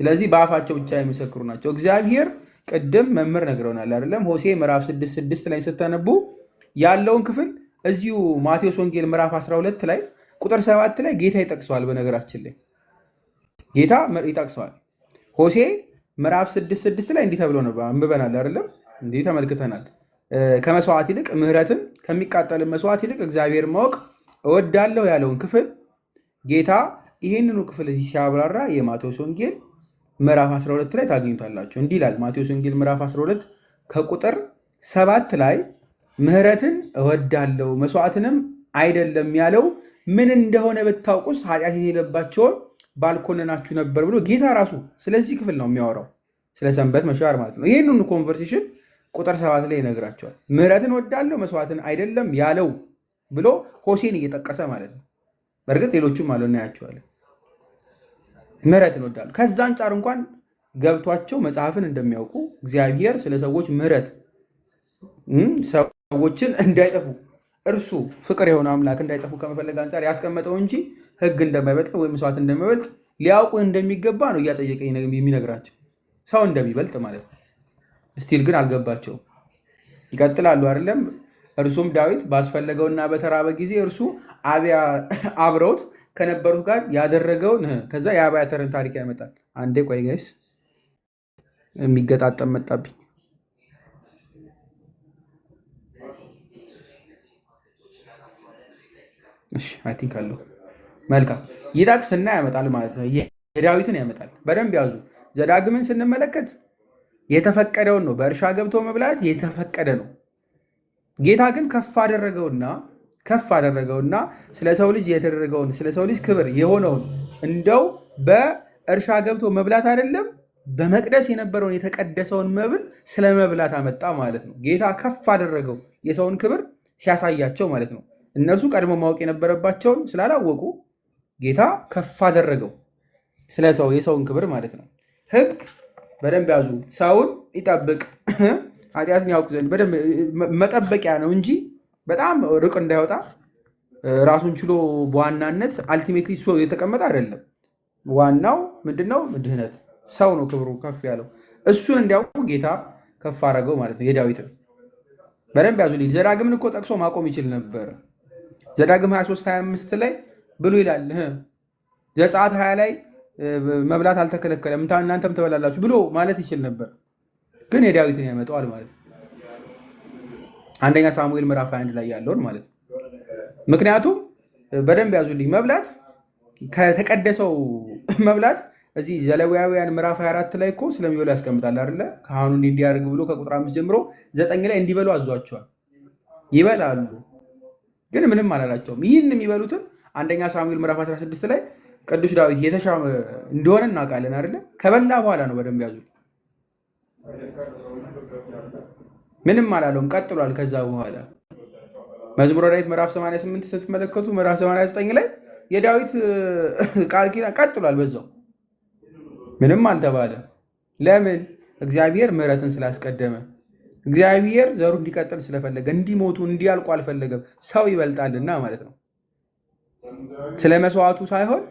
ስለዚህ በአፋቸው ብቻ የሚመሰክሩ ናቸው። እግዚአብሔር ቅድም መምህር ነግረውናል አይደለም? ሆሴ ምዕራፍ 6 ላይ ስታነቡ ያለውን ክፍል እዚሁ ማቴዎስ ወንጌል ምዕራፍ 12 ላይ ቁጥር 7 ላይ ጌታ ይጠቅሰዋል። በነገራችን ላይ ጌታ ይጠቅሰዋል። ሆሴ ምዕራፍ 6 ላይ እንዲህ ተብሎ ነው አንብበናል አይደለም? እንዲህ ተመልክተናል። ከመስዋዕት ይልቅ ምሕረትን ከሚቃጠል መስዋዕት ይልቅ እግዚአብሔር ማወቅ እወዳለሁ ያለውን ክፍል ጌታ ይህንኑ ክፍል ሲያብራራ የማቴዎስ ወንጌል ምዕራፍ 12 ላይ ታገኙታላችሁ። እንዲህ ይላል ማቴዎስ ወንጌል ምዕራፍ 12 ከቁጥር 7 ላይ ምሕረትን እወዳለሁ መስዋዕትንም አይደለም ያለው ምን እንደሆነ ብታውቁስ ኃጢአት የሌለባቸውን ባልኮነናችሁ ነበር ብሎ ጌታ ራሱ ስለዚህ ክፍል ነው የሚያወራው፣ ስለ ሰንበት መሻር ማለት ነው። ይህንኑ ኮንቨርሴሽን ቁጥር 7 ላይ ይነግራቸዋል። ምሕረትን እወዳለሁ መስዋዕትን አይደለም ያለው ብሎ ሆሴን እየጠቀሰ ማለት ነው። በእርግጥ ሌሎችም አሉ እናያቸዋለን። ምሕረትን እወዳለሁ ከዛ አንጻር እንኳን ገብቷቸው መጽሐፍን እንደሚያውቁ እግዚአብሔር ስለ ሰዎች ምሕረት ሰዎችን እንዳይጠፉ እርሱ ፍቅር የሆነ አምላክ እንዳይጠፉ ከመፈለግ አንጻር ያስቀመጠው እንጂ ሕግ እንደማይበልጥ ወይም መስዋዕት እንደማይበልጥ ሊያውቁ እንደሚገባ ነው እያጠየቀ የሚነግራቸው፣ ሰው እንደሚበልጥ ማለት ነው። ስቲል ግን አልገባቸውም። ይቀጥላሉ አይደለም? እርሱም ዳዊት ባስፈለገውና በተራበ ጊዜ እርሱ አብረውት ከነበሩት ጋር ያደረገውን ከዛ የአብያተርን ታሪክ ያመጣል። አንዴ ቆይ ጋይስ፣ የሚገጣጠም መጣብኝ። አይ ቲንክ አለው። መልካም ይጠቅስና ያመጣል ማለት ነው። የዳዊትን ያመጣል። በደንብ ያዙ። ዘዳግምን ስንመለከት የተፈቀደውን ነው። በእርሻ ገብቶ መብላት የተፈቀደ ነው። ጌታ ግን ከፍ አደረገውና ስለ ሰው ልጅ የተደረገውን ስለ ሰው ልጅ ክብር የሆነውን እንደው በእርሻ ገብቶ መብላት አይደለም በመቅደስ የነበረውን የተቀደሰውን መብል ስለ መብላት አመጣ ማለት ነው። ጌታ ከፍ አደረገው የሰውን ክብር ሲያሳያቸው ማለት ነው። እነርሱ ቀድሞ ማወቅ የነበረባቸውን ስላላወቁ ጌታ ከፍ አደረገው ስለ ሰው የሰውን ክብር ማለት ነው። ሕግ በደንብ ያዙ። ሰውን ይጠብቅ ኃጢአትን ያውቅ ዘንድ በደንብ መጠበቂያ ነው እንጂ በጣም ርቅ እንዳይወጣ ራሱን ችሎ በዋናነት አልቲሜትሊ እሱ የተቀመጠ አይደለም። ዋናው ምንድነው? ድህነት። ሰው ነው ክብሩ ከፍ ያለው። እሱን እንዲያውቁ ጌታ ከፍ አደረገው ማለት ነው። የዳዊትን በደንብ ያዙ። ዘዳግምን እኮ ጠቅሶ ማቆም ይችል ነበር። ዘዳግም 23:25 ላይ ብሉ ይላል። ዘጸአት 20 ላይ መብላት አልተከለከለም እናንተም ትበላላችሁ ብሎ ማለት ይችል ነበር። ግን የዳዊትን ያመጣዋል ማለት ነው። አንደኛ ሳሙኤል ምዕራፍ 21 ላይ ያለውን ማለት ነው። ምክንያቱም በደንብ ያዙልኝ፣ መብላት ከተቀደሰው መብላት እዚህ ዘሌዋውያን ምዕራፍ 24 ላይ እኮ ስለሚበሉ ያስቀምጣል አይደለ? ካህኑ እንዲያደርግ ብሎ ከቁጥር 5 ጀምሮ 9 ላይ እንዲበሉ አዟቸዋል። ይበላሉ፣ ግን ምንም አላላቸውም። ይህን የሚበሉትን አንደኛ ሳሙኤል ምዕራፍ 16 ላይ ቅዱስ ዳዊት የተሻመ እንደሆነ እናውቃለን አይደለ? ከበላ በኋላ ነው። በደንብ ያዙ። ምንም አላለውም፣ ቀጥሏል። ከዛ በኋላ መዝሙረ ዳዊት ምዕራፍ 88 ስትመለከቱ ምዕራፍ 89 ላይ የዳዊት ቃል ኪዳን ቀጥሏል በዛው። ምንም አልተባለ። ለምን? እግዚአብሔር ምሕረትን ስላስቀደመ፣ እግዚአብሔር ዘሩ እንዲቀጥል ስለፈለገ፣ እንዲሞቱ እንዲያልቁ አልፈለገም። ሰው ይበልጣልና ማለት ነው። ስለ መስዋዕቱ ሳይሆን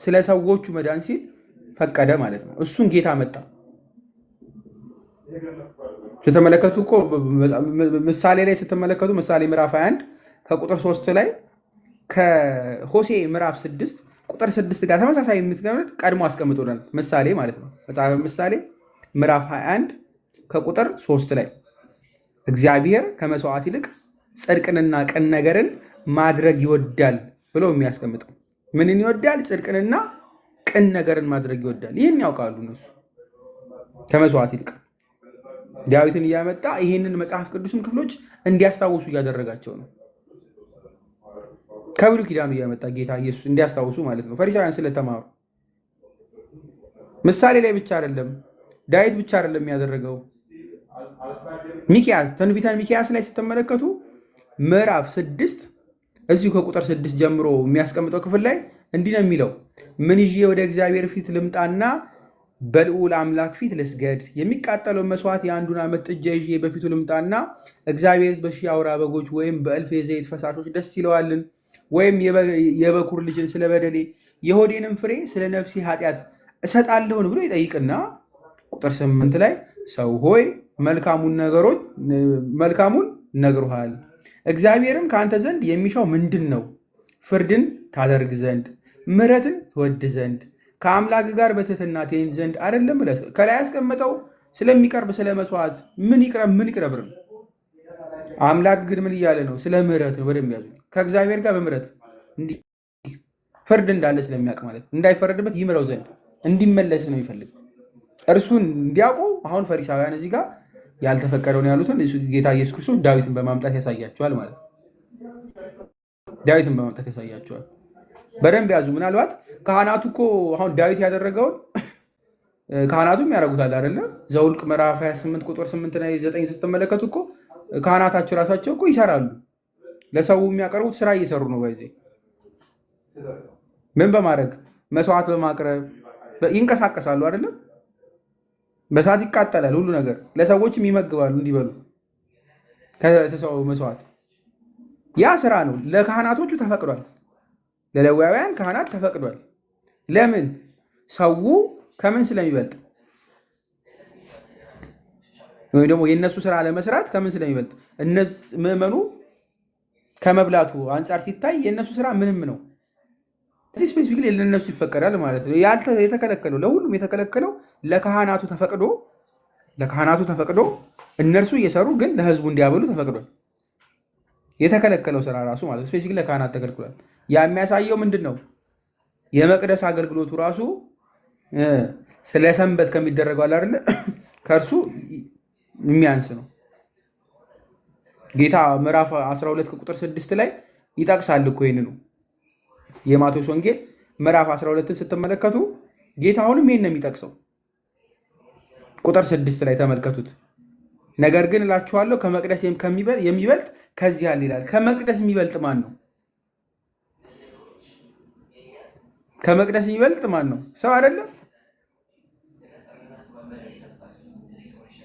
ስለ ሰዎቹ መዳን ሲል ፈቀደ ማለት ነው። እሱን ጌታ መጣ። ስትመለከቱ እኮ ምሳሌ ላይ ስትመለከቱ ምሳሌ ምዕራፍ 21 ከቁጥር 3 ላይ ከሆሴ ምዕራፍ 6 ቁጥር 6 ጋር ተመሳሳይ የምትገምድ ቀድሞ አስቀምጦናል። ምሳሌ ማለት ነው። መጽሐፈ ምሳሌ ምዕራፍ 21 ከቁጥር 3 ላይ እግዚአብሔር ከመስዋዕት ይልቅ ጽድቅንና ቅን ነገርን ማድረግ ይወዳል ብሎ የሚያስቀምጠው ምንን ይወዳል? ጽድቅንና ቅን ነገርን ማድረግ ይወዳል። ይህን ያውቃሉ እነሱ ከመስዋዕት ይልቅ። ዳዊትን እያመጣ ይህንን መጽሐፍ ቅዱስም ክፍሎች እንዲያስታውሱ እያደረጋቸው ነው። ከብሉይ ኪዳኑ እያመጣ ጌታ ኢየሱስ እንዲያስታውሱ ማለት ነው። ፈሪሳውያን ስለተማሩ ምሳሌ ላይ ብቻ አይደለም፣ ዳዊት ብቻ አይደለም የሚያደረገው። ሚክያስ ትንቢተ ሚክያስ ላይ ስትመለከቱ ምዕራፍ 6 እዚሁ ከቁጥር 6 ጀምሮ የሚያስቀምጠው ክፍል ላይ እንዲህ ነው የሚለው፣ ምን ይዤ ወደ እግዚአብሔር ፊት ልምጣና በልዑል አምላክ ፊት ልስገድ? የሚቃጠለው መስዋዕት የአንዱን ዓመት ጥጃ ይዤ በፊቱ ልምጣና እግዚአብሔር በሺህ አውራ በጎች ወይም በእልፍ የዘይት ፈሳሾች ደስ ይለዋልን? ወይም የበኩር ልጅን ስለ በደሌ የሆዴንም ፍሬ ስለ ነፍሴ ኃጢአት እሰጣለሁን ብሎ ይጠይቅና ቁጥር 8 ላይ ሰው ሆይ መልካሙን ነግሮሃል፣ እግዚአብሔርም ከአንተ ዘንድ የሚሻው ምንድን ነው? ፍርድን ታደርግ ዘንድ ምሕረትን ትወድ ዘንድ ከአምላክ ጋር በትሕትና ትሄድ ዘንድ አይደለም። ከላይ ያስቀመጠው ስለሚቀርብ ስለ መስዋዕት ምን ይቅረብ ነው። አምላክ ግን ምን እያለ ነው? ስለ ምሕረት ነው። በደንብ ያዙ። ከእግዚአብሔር ጋር በምሕረት ፍርድ እንዳለ ስለሚያውቅ ማለት እንዳይፈረድበት ይምረው ዘንድ እንዲመለስ ነው ይፈልግ እርሱን እንዲያውቁ። አሁን ፈሪሳውያን እዚህ ጋር ያልተፈቀደውን ያሉትን ጌታ ኢየሱስ ክርስቶስ ዳዊትን በማምጣት ያሳያቸዋል ማለት ነው። ዳዊትን በማምጣት ያሳያቸዋል። በደንብ ያዙ። ምናልባት ካህናቱ እኮ አሁን ዳዊት ያደረገውን ካህናቱም ያደርጉታል አይደለ? ዘውልቅ ምዕራፍ 28 ቁጥር 8 እና 9 ስትመለከቱ እኮ ካህናታቸው ራሳቸው እኮ ይሰራሉ። ለሰው የሚያቀርቡት ስራ እየሰሩ ነው። ባይዜ ምን በማድረግ መስዋዕት በማቅረብ ይንቀሳቀሳሉ አይደለም? በሳት ይቃጠላል ሁሉ ነገር። ለሰዎችም ይመግባሉ እንዲበሉ ከተሰው መስዋዕት። ያ ስራ ነው። ለካህናቶቹ ተፈቅዷል። ለሌዋውያን ካህናት ተፈቅዷል። ለምን? ሰው ከምን ስለሚበልጥ ወይም ደግሞ የእነሱ ስራ ለመስራት ከምን ስለሚበልጥ ምዕመኑ ከመብላቱ አንጻር ሲታይ የእነሱ ስራ ምንም ነው። እዚህ ስፔሲፊክሊ ለእነሱ ይፈቀዳል ማለት ነው። የተከለከለው ለሁሉም የተከለከለው ለካህናቱ ተፈቅዶ እነርሱ እየሰሩ ግን ለህዝቡ እንዲያበሉ ተፈቅዷል። የተከለከለው ስራ ራሱ ማለት ስፔሲፊክሊ ለካህናት ተከልክሏል። ያ የሚያሳየው ምንድን ነው? የመቅደስ አገልግሎቱ ራሱ ስለ ሰንበት ከሚደረገው አለ አይደለ? ከእርሱ የሚያንስ ነው። ጌታ ምዕራፍ 12 ቁጥር 6 ላይ ይጠቅሳል እኮ ይህንኑ። የማቴዎስ ወንጌል ምዕራፍ 12ን ስትመለከቱ ጌታ አሁንም ይህን ነው የሚጠቅሰው። ቁጥር 6 ላይ ተመልከቱት። ነገር ግን እላችኋለሁ ከመቅደስ የሚበልጥ ከዚህ አለ ይላል። ከመቅደስ የሚበልጥ ማን ነው? ከመቅደስ የሚበልጥ ማን ነው? ሰው አይደለም።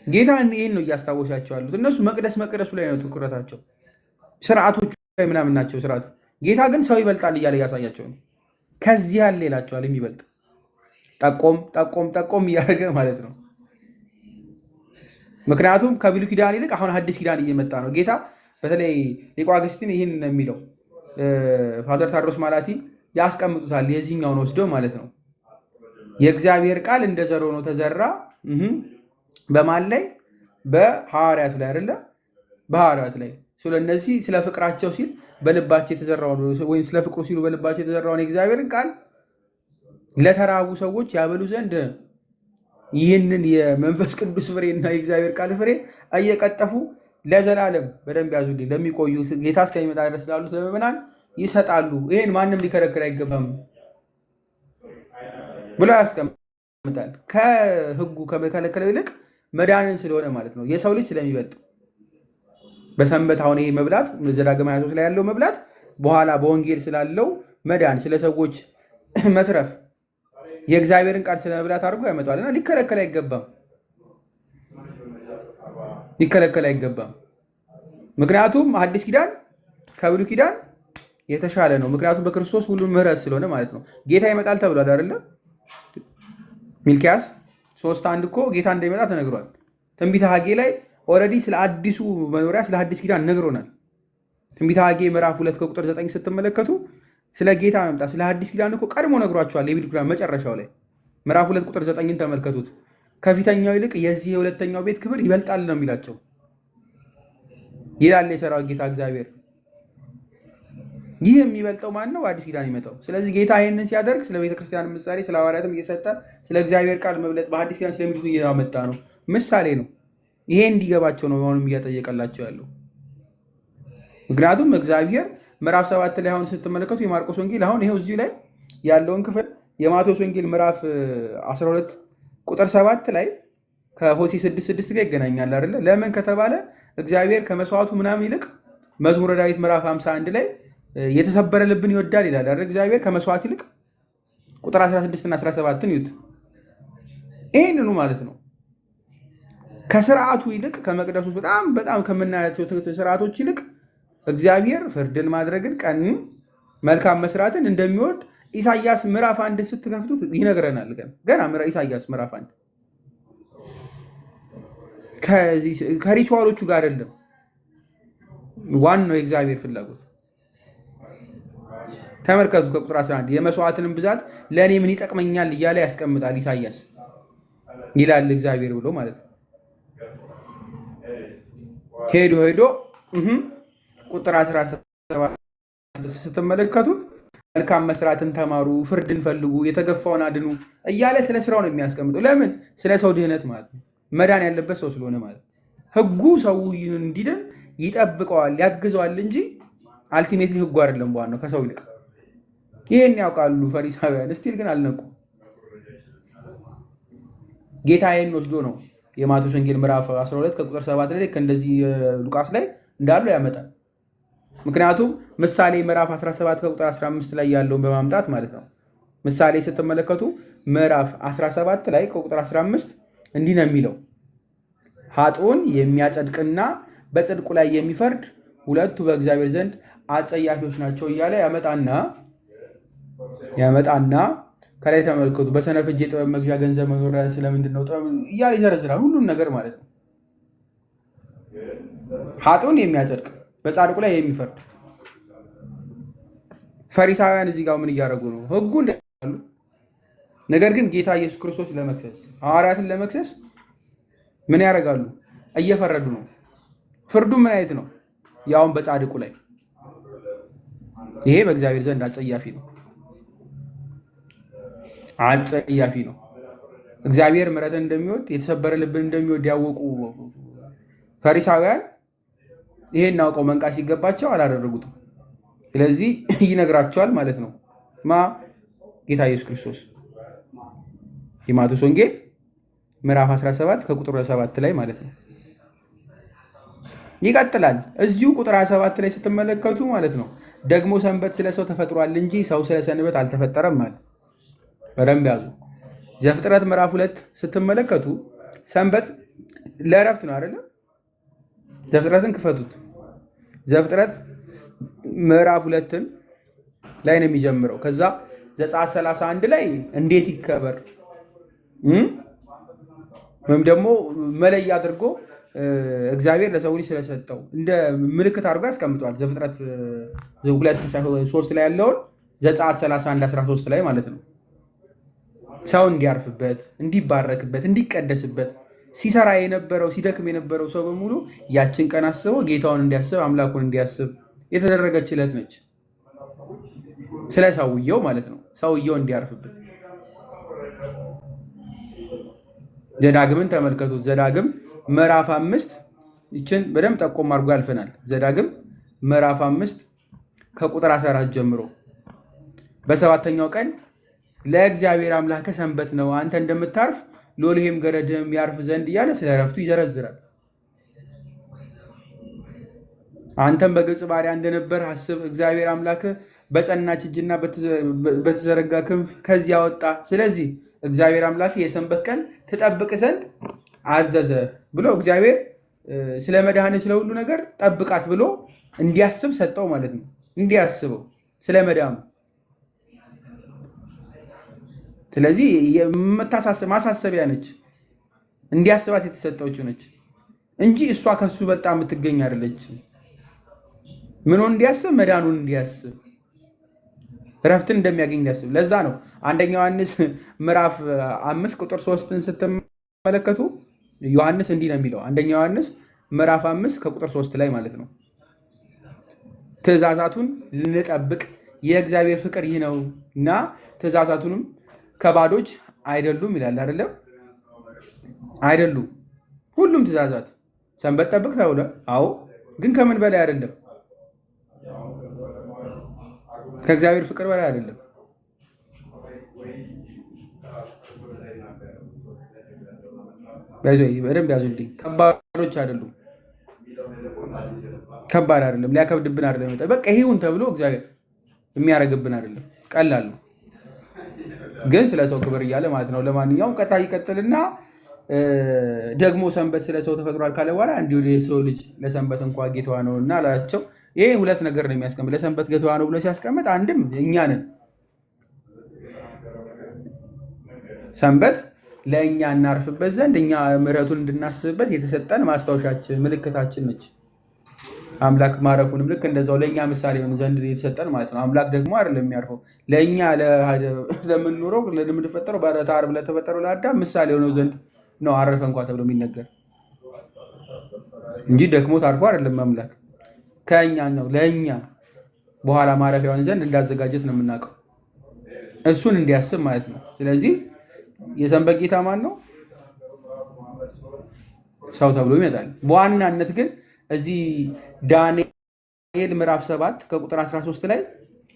ጌታ ይህን ነው እያስታወሻቸው ያሉት። እነሱ መቅደሱ ላይ ነው ትኩረታቸው፣ ስርዓቶቹ ላይ ምናምን ናቸው ስርዓቱ። ጌታ ግን ሰው ይበልጣል እያለ እያሳያቸው ነው። ከዚህ ያለ ይላቸዋል የሚበልጥ ጠቆም እያደረገ ማለት ነው። ምክንያቱም ከብሉይ ኪዳን ይልቅ አሁን አዲስ ኪዳን እየመጣ ነው። ጌታ በተለይ ሊቁ አግስቲን ይህን ነው የሚለው። ፋዘር ታድሮስ ማላቲ ያስቀምጡታል የዚህኛውን ወስደው ማለት ነው። የእግዚአብሔር ቃል እንደ ዘር ሆኖ ተዘራ በማን ላይ? በሐዋርያቱ ላይ አይደለ? በሐዋርያቱ ላይ ስለነዚህ ስለ ፍቅራቸው ሲል በልባቸው የተዘራውን ወይም ስለ ፍቅሩ ሲሉ በልባቸው የተዘራውን የእግዚአብሔርን ቃል ለተራቡ ሰዎች ያበሉ ዘንድ ይህንን የመንፈስ ቅዱስ ፍሬና የእግዚአብሔር ቃል ፍሬ እየቀጠፉ ለዘላለም በደንብ ያዙልኝ ለሚቆዩ ጌታ እስከሚመጣ ድረስ ላሉት ለምዕመናን ይሰጣሉ። ይህን ማንም ሊከለክል አይገባም ብሎ ያስቀምጣል። ከሕጉ ከመከለከለው ይልቅ መዳንን ስለሆነ ማለት ነው። የሰው ልጅ ስለሚበልጥ በሰንበት አሁን ይሄ መብላት ዘዳግም 23 ላይ ያለው መብላት በኋላ በወንጌል ስላለው መዳን ስለ ሰዎች መትረፍ የእግዚአብሔርን ቃል ስለመብላት አድርጎ ያመጣዋልና ሊከለከል አይገባም። ምክንያቱም አዲስ ኪዳን ከብሉይ ኪዳን የተሻለ ነው። ምክንያቱም በክርስቶስ ሁሉም ምሕረት ስለሆነ ማለት ነው። ጌታ ይመጣል ተብሏል አይደለ? ሚልኪያስ 3:1 እኮ ጌታ እንደሚመጣ ተነግሯል። ትንቢተ ሐጌ ላይ ኦልሬዲ ስለ አዲሱ መኖሪያ ስለ አዲስ ኪዳን ነግሮናል። ትንቢተ ሐጌ ምዕራፍ 2 ቁጥር 9 ስትመለከቱ ስለ ጌታ መምጣት ስለ አዲስ ኪዳን እኮ ቀድሞ ነግሯቸዋል። የብሉይ ኪዳን መጨረሻው ላይ ምዕራፍ 2 ቁጥር 9ን ተመልከቱት። ከፊተኛው ይልቅ የዚህ የሁለተኛው ቤት ክብር ይበልጣል ነው የሚላቸው ይላል የሰራዊት ጌታ እግዚአብሔር። ይህ የሚበልጠው ማን ነው? አዲስ ኪዳን ይመጣው። ስለዚህ ጌታ ይህንን ሲያደርግ ስለ ቤተክርስቲያን ምሳሌ ስለ ሐዋርያትም እየሰጠ ስለ እግዚአብሔር ቃል መብለጥ በአዲስ ኪዳን ስለሚሉት እያመጣ ነው። ምሳሌ ነው። ይሄ እንዲገባቸው ነው አሁንም እያጠየቀላቸው ያለው። ምክንያቱም እግዚአብሔር ምዕራፍ 7 ላይ አሁን ስትመለከቱ የማርቆስ ወንጌል አሁን ይሄው እዚሁ ላይ ያለውን ክፍል የማቴዎስ ወንጌል ምዕራፍ 12 ቁጥር 7 ላይ ከሆሴ 6:6 ጋር ይገናኛል አይደለ? ለምን ከተባለ እግዚአብሔር ከመስዋዕቱ ምናምን ይልቅ መዝሙረ ዳዊት ምዕራፍ 51 ላይ የተሰበረ ልብን ይወዳል ይላል አይደል? እግዚአብሔር ከመስዋዕት ይልቅ ቁጥር 16 እና 17ን ይዩት። ይህንኑ ማለት ነው። ከስርዓቱ ይልቅ ከመቅደሱ በጣም በጣም ከምናያቸው ስርዓቶች ይልቅ እግዚአብሔር ፍርድን ማድረግን፣ ቀንን፣ መልካም መስራትን እንደሚወድ ኢሳያስ ምዕራፍ 1 ስትከፍቱት ይነግረናል። ገና ኢሳያስ ምዕራፍ 1 ከሪቹዋሎቹ ጋር አይደለም። ዋናው የእግዚአብሔር ፍላጎት ተመልከቱ። ከቁጥር 11 የመስዋዕትንም ብዛት ለእኔ ምን ይጠቅመኛል እያለ ያስቀምጣል ኢሳያስ ይላል እግዚአብሔር ብሎ ማለት ነው። ሄዶ ቁጥር 17 ስትመለከቱት መልካም መስራትን ተማሩ፣ ፍርድን ፈልጉ፣ የተገፋውን አድኑ እያለ ስለ ስራው ነው የሚያስቀምጠው። ለምን? ስለ ሰው ድህነት ማለት ነው። መዳን ያለበት ሰው ስለሆነ ማለት ነው። ህጉ ሰው እንዲድን ይጠብቀዋል፣ ያግዘዋል እንጂ አልቲሜትሊ ህጉ አይደለም ዋናው ከሰው ይልቅ። ይህን ያውቃሉ ፈሪሳውያን፣ ስቲል ግን አልነቁ። ጌታ ይህን ወስዶ ነው የማቴዎስ ወንጌል ምዕራፍ 12 ከቁጥር 7 ላይ እንደዚህ ሉቃስ ላይ እንዳለው ያመጣል። ምክንያቱም ምሳሌ ምዕራፍ 17 ከቁጥር 15 ላይ ያለውን በማምጣት ማለት ነው። ምሳሌ ስትመለከቱ ምዕራፍ 17 ላይ ከቁጥር 15 እንዲህ ነው የሚለው፣ ኃጥኡን የሚያጸድቅና በጽድቁ ላይ የሚፈርድ ሁለቱ በእግዚአብሔር ዘንድ አጸያፊዎች ናቸው እያለ ያመጣና ከላይ ተመልከቱ፣ በሰነፍ እጅ የጥበብ መግዣ ገንዘብ መኖሪያ ስለምንድን ነው እያለ ይዘረዝራል። ሁሉን ነገር ማለት ነው። ኃጥኡን የሚያጸድቅ በጻድቁ ላይ የሚፈርድ። ፈሪሳውያን እዚህ ጋር ምን እያደረጉ ነው? ህጉ እንዳሉ፣ ነገር ግን ጌታ ኢየሱስ ክርስቶስ ለመክሰስ ሐዋርያትን ለመክሰስ ምን ያደርጋሉ? እየፈረዱ ነው። ፍርዱ ምን አይነት ነው? ያውን በጻድቁ ላይ። ይሄ በእግዚአብሔር ዘንድ አጸያፊ ነው፣ አጸያፊ ነው። እግዚአብሔር ምሕረትን እንደሚወድ የተሰበረ ልብን እንደሚወድ ያወቁ ፈሪሳውያን ይሄን አውቀው መንቃት ሲገባቸው አላደረጉትም። ስለዚህ ይነግራቸዋል ማለት ነው። ጌታ ኢየሱስ ክርስቶስ የማቴዎስ ወንጌል ምዕራፍ 17 ከቁጥር 7 ላይ ማለት ነው። ይቀጥላል። እዚሁ ቁጥር 27 ላይ ስትመለከቱ ማለት ነው ደግሞ ሰንበት ስለ ሰው ተፈጥሯል እንጂ ሰው ስለ ሰንበት አልተፈጠረም ማለት። በደንብ ያዙ። ዘፍጥረት ምዕራፍ 2 ስትመለከቱ ሰንበት ለእረፍት ነው አይደለም? ዘፍጥረትን ክፈቱት። ዘፍጥረት ምዕራፍ 2 ላይ ነው የሚጀምረው። ከዛ ዘጸአት 31 ላይ እንዴት ይከበር ወይም ደግሞ መለያ አድርጎ እግዚአብሔር ለሰው ልጅ ስለሰጠው እንደ ምልክት አድርጎ ያስቀምጧል። ዘፍጥረት 2:3 ላይ ያለውን ዘጸአት 31:13 ላይ ማለት ነው። ሰው እንዲያርፍበት፣ እንዲባረክበት፣ እንዲቀደስበት ሲሰራ የነበረው ሲደክም የነበረው ሰው በሙሉ ያችን ቀን አስበው ጌታውን እንዲያስብ አምላኩን እንዲያስብ የተደረገች ዕለት ነች። ስለ ሰውየው ማለት ነው። ሰውየው እንዲያርፍበት። ዘዳግምን ተመልከቱት። ዘዳግም ምዕራፍ 5 ይችን በደንብ ጠቆም አድርጎ ያልፈናል። ዘዳግም ምዕራፍ 5 ከቁጥር 14 ጀምሮ በሰባተኛው ቀን ለእግዚአብሔር አምላክ ሰንበት ነው፣ አንተ እንደምታርፍ ሎሌህም ገረድም ያርፍ ዘንድ እያለ ስለ ዕረፍቱ ይዘረዝራል። አንተም በግብፅ ባሪያ እንደነበር አስብ፣ እግዚአብሔር አምላክ በጸናች እጅና በተዘረጋ ክንፍ ከዚህ ያወጣ። ስለዚህ እግዚአብሔር አምላክ የሰንበት ቀን ትጠብቅ ዘንድ አዘዘ ብሎ እግዚአብሔር ስለ መድኃኒት ስለ ሁሉ ነገር ጠብቃት ብሎ እንዲያስብ ሰጠው ማለት ነው። እንዲያስበው ስለ መዳኑ። ስለዚህ ማሳሰቢያ ነች፣ እንዲያስባት የተሰጠችው ነች እንጂ እሷ ከሱ በልጣ የምትገኝ አይደለች። ምኑን እንዲያስብ? መዳኑን እንዲያስብ፣ እረፍትን እንደሚያገኝ እንዲያስብ። ለዛ ነው አንደኛ ዮሐንስ ምዕራፍ 5 ቁጥር 3ን ስትመለከቱ ዮሐንስ እንዲህ ነው የሚለው። አንደኛ ዮሐንስ ምዕራፍ 5 ከቁጥር 3 ላይ ማለት ነው ትእዛዛቱን ልንጠብቅ የእግዚአብሔር ፍቅር ይህ ነው እና ትእዛዛቱንም ከባዶች አይደሉም ይላል። አይደለም? አይደሉም። ሁሉም ትእዛዛት ሰንበት ጠብቅ ተብሏል። አዎ፣ ግን ከምን በላይ አይደለም? ከእግዚአብሔር ፍቅር በላይ አይደለም። በደንብ ያዙልኝ። ከባዶች አይደሉም። ከባድ አይደለም። ሊያከብድብን አይደለም። በቃ ይሁን ተብሎ እግዚአብሔር የሚያደርግብን አይደለም። ቀላል ነው። ግን ስለ ሰው ክብር እያለ ማለት ነው። ለማንኛውም ቀጣ ይቀጥልና ደግሞ ሰንበት ስለ ሰው ተፈጥሯል ካለ በኋላ እንዲሁ የሰው ልጅ ለሰንበት እንኳ ጌታዋ ነው እና አላቸው። ይሄ ሁለት ነገር ነው የሚያስቀምጥ። ለሰንበት ጌታዋ ነው ብሎ ሲያስቀምጥ አንድም እኛ ነን፣ ሰንበት ለእኛ እናርፍበት ዘንድ እኛ ምሕረቱን እንድናስብበት የተሰጠን ማስታወሻችን ምልክታችን ነች። አምላክ ማረፉንም ልክ እንደዛው ለእኛ ምሳሌ ሆን ዘንድ የተሰጠን ማለት ነው። አምላክ ደግሞ አይደለም የሚያርፈው ለእኛ ለምንኖረው ለምንፈጠረው በዕለተ ዓርብ ለተፈጠረው ለአዳም ምሳሌ ሆነው ዘንድ ነው አረፈ እንኳ ተብሎ የሚነገር እንጂ ደክሞት አርፎ አይደለም። አምላክ ከእኛ ነው ለእኛ በኋላ ማረፊያውን ዘንድ እንዳዘጋጀት ነው የምናውቀው፣ እሱን እንዲያስብ ማለት ነው። ስለዚህ የሰንበት ጌታ ማን ነው? ሰው ተብሎ ይመጣል። በዋናነት ግን እዚህ ዳንኤል ምዕራፍ 7 ከቁጥር 13 ላይ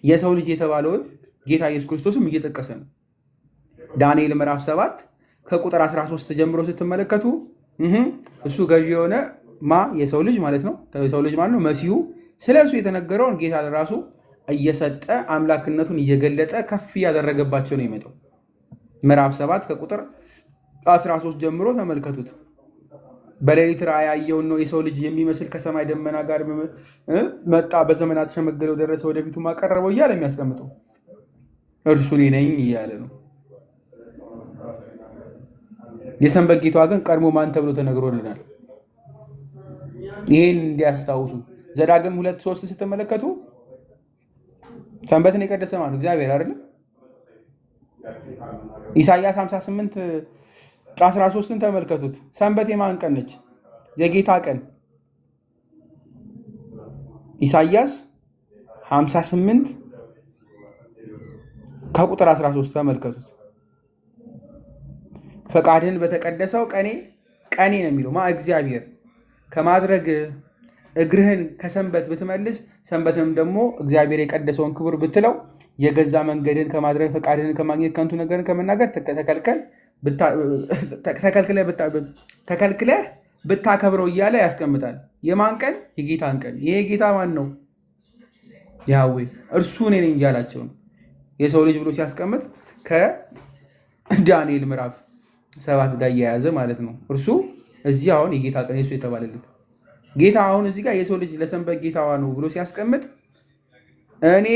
የሰው ልጅ የተባለውን ጌታ ኢየሱስ ክርስቶስም እየጠቀሰ ነው። ዳንኤል ምዕራፍ 7 ከቁጥር 13 ጀምሮ ስትመለከቱ እሱ ገዢ የሆነ የሰው ልጅ ማለት ነው። የሰው ልጅ ማለት ነው መሲሁ። ስለ እሱ የተነገረውን ጌታ ለራሱ እየሰጠ አምላክነቱን እየገለጠ ከፍ እያደረገባቸው ነው የመጣው። ምዕራፍ 7 ከቁጥር 13 ጀምሮ ተመልከቱት። በሌሊት ራእይ ያየውን ነው የሰው ልጅ የሚመስል ከሰማይ ደመና ጋር መጣ፣ በዘመናት ሸመገለው ደረሰ፣ ወደፊቱ አቀረበው እያለ የሚያስቀምጠው እርሱ እኔ ነኝ እያለ ነው። የሰንበት ጌታዋ ግን ቀድሞ ማን ተብሎ ተነግሮልናል? ይህን እንዲያስታውሱ ዘዳግም 2:3 ስትመለከቱ ሰንበትን የቀደሰ ማን ነው? እግዚአብሔር አይደለም? ኢሳይያስ 58:13ን ተመልከቱት። ሰንበት የማን ቀን ነች? የጌታ ቀን። ኢሳይያስ 58 ከቁጥር 13 ተመልከቱት። ፈቃድህን በተቀደሰው ቀኔ ነው የሚለው እግዚአብሔር ከማድረግ እግርህን ከሰንበት ብትመልስ፣ ሰንበትንም ደግሞ እግዚአብሔር የቀደሰውን ክቡር ብትለው፣ የገዛ መንገድህን ከማድረግ ፈቃድህን ከማግኘት ከንቱ ነገርን ከመናገር ተከልክለህ ብታከብረው እያለ ያስቀምጣል። የማን ቀን? የጌታን ቀን። ይሄ ጌታ ማን ነው? ያህዌ እርሱ እኔ ነኝ እያላቸው ነው። የሰው ልጅ ብሎ ሲያስቀምጥ ከዳንኤል ምዕራፍ 7 ጋር እያያዘ ማለት ነው። እርሱ እዚህ አሁን የጌታ ቀን የሱ የተባለለት ጌታ አሁን እዚህ ጋር የሰው ልጅ ለሰንበት ጌታዋ ነው ብሎ ሲያስቀምጥ እኔ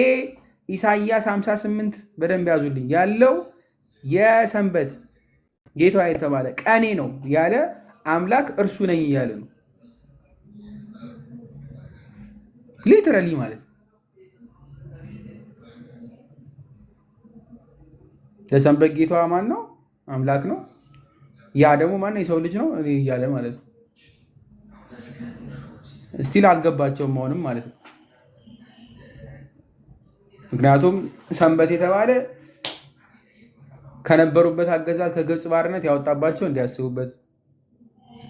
ኢሳይያስ 58 በደንብ ያዙልኝ ያለው የሰንበት ጌታዋ የተባለ ቀኔ ነው ያለ አምላክ እርሱ ነኝ እያለ ነው። ሊትራሊ ማለት ለሰንበት ጌታዋ ማን ነው? አምላክ ነው። ያ ደግሞ ማን ነው? የሰው ልጅ ነው እኔ እያለ ማለት ነው። እስቲል አልገባቸውም አሁንም ማለት ነው። ምክንያቱም ሰንበት የተባለ ከነበሩበት አገዛዝ ከግብፅ ባርነት ያወጣባቸው እንዲያስቡበት፣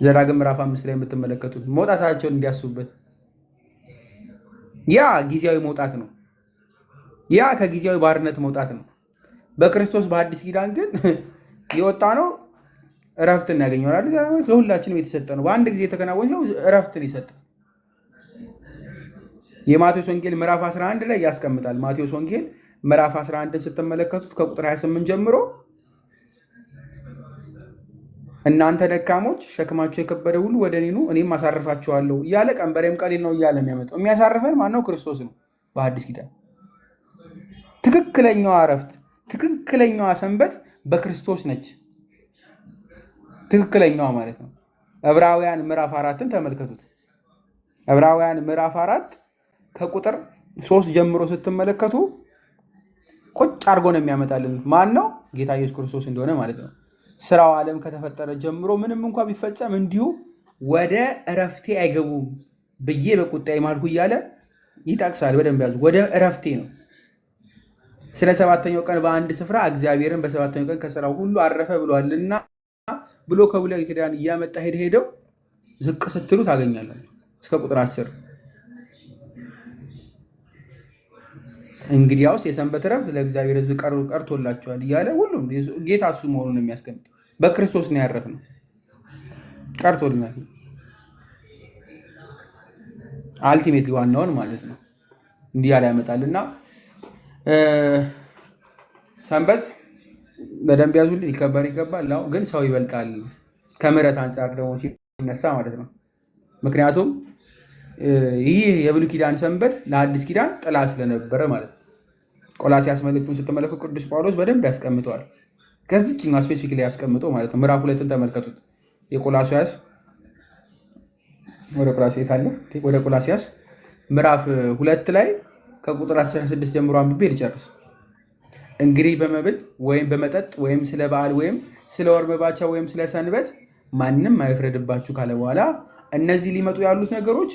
ዘዳግም ምዕራፍ 5 ላይ የምትመለከቱት መውጣታቸውን እንዲያስቡበት፣ ያ ጊዜያዊ መውጣት ነው። ያ ከጊዜያዊ ባርነት መውጣት ነው። በክርስቶስ በአዲስ ኪዳን ግን የወጣ ነው እረፍትን ያገኘዋል። ለሁላችንም የተሰጠ ነው። በአንድ ጊዜ የተከናወነው እረፍትን ይሰጥ። የማቴዎስ ወንጌል ምዕራፍ 11 ላይ ያስቀምጣል። ማቴዎስ ወንጌል ምዕራፍ 11 ስትመለከቱት ከቁጥር 28 ጀምሮ እናንተ ደካሞች ሸክማችሁ የከበደ ሁሉ ወደ እኔ ኑ እኔም አሳርፋችኋለሁ እያለ ቀንበሬም ቀሊል ነው እያለ የሚያመጣው የሚያሳርፈን ማነው? ክርስቶስ ነው። በአዲስ ኪዳን ትክክለኛዋ እረፍት፣ ትክክለኛዋ ሰንበት በክርስቶስ ነች። ትክክለኛዋ ማለት ነው። ዕብራውያን ምዕራፍ 4ን ተመልከቱት። ዕብራውያን ምዕራፍ 4 ከቁጥር 3 ጀምሮ ስትመለከቱ ቁጭ አድርጎ ነው የሚያመጣልን። ማን ነው? ጌታ ኢየሱስ ክርስቶስ እንደሆነ ማለት ነው። ስራው ዓለም ከተፈጠረ ጀምሮ ምንም እንኳ ቢፈጸም እንዲሁ ወደ እረፍቴ አይገቡም ብዬ በቁጣዬ ማልኩ እያለ ይጠቅሳል። በደንብ ያዙ። ወደ እረፍቴ ነው። ስለ ሰባተኛው ቀን በአንድ ስፍራ እግዚአብሔርን በሰባተኛው ቀን ከስራው ሁሉ አረፈ ብሏልና ብሎ ከብሉይ ኪዳን እያመጣ ሄደው ዝቅ ስትሉ ታገኛላችሁ እስከ ቁጥር 10። እንግዲያውስ የሰንበት ረፍት ለእግዚአብሔር ሕዝብ ቀርቶላቸዋል እያለ ሁሉም ጌታ እሱ መሆኑን የሚያስቀምጥ በክርስቶስ ነው ያረፍነው፣ ቀርቶልናል። አልቲሜትሊ ዋናውን ማለት ነው እንዲህ ያለ ያመጣልና ሰንበት በደንብ ያዙልኝ። ሊከበር ይገባል። አዎ፣ ግን ሰው ይበልጣል ከምሕረት አንጻር ደግሞ ሲነሳ ማለት ነው። ምክንያቱም ይህ የብሉይ ኪዳን ሰንበት ለአዲስ ኪዳን ጥላ ስለነበረ ማለት ነው። ቆላሲያስ መልእክቱን ስትመለከቱ ቅዱስ ጳውሎስ በደንብ ያስቀምጠዋል። ከዚችኛው ስፔሲፊክ ላይ ያስቀምጠው ማለት ነው። ምዕራፍ 2ን ተመልከቱት። የቆላሲያስ ወደ ቆላሲያስ ምዕራፍ 2 ላይ ከቁጥር 16 ጀምሮ አንብቤ ልጨርስ። እንግዲህ በመብል ወይም በመጠጥ ወይም ስለ በዓል ወይም ስለ ወር መባቻ ወይም ስለ ሰንበት ማንም አይፍረድባችሁ ካለ በኋላ እነዚህ ሊመጡ ያሉት ነገሮች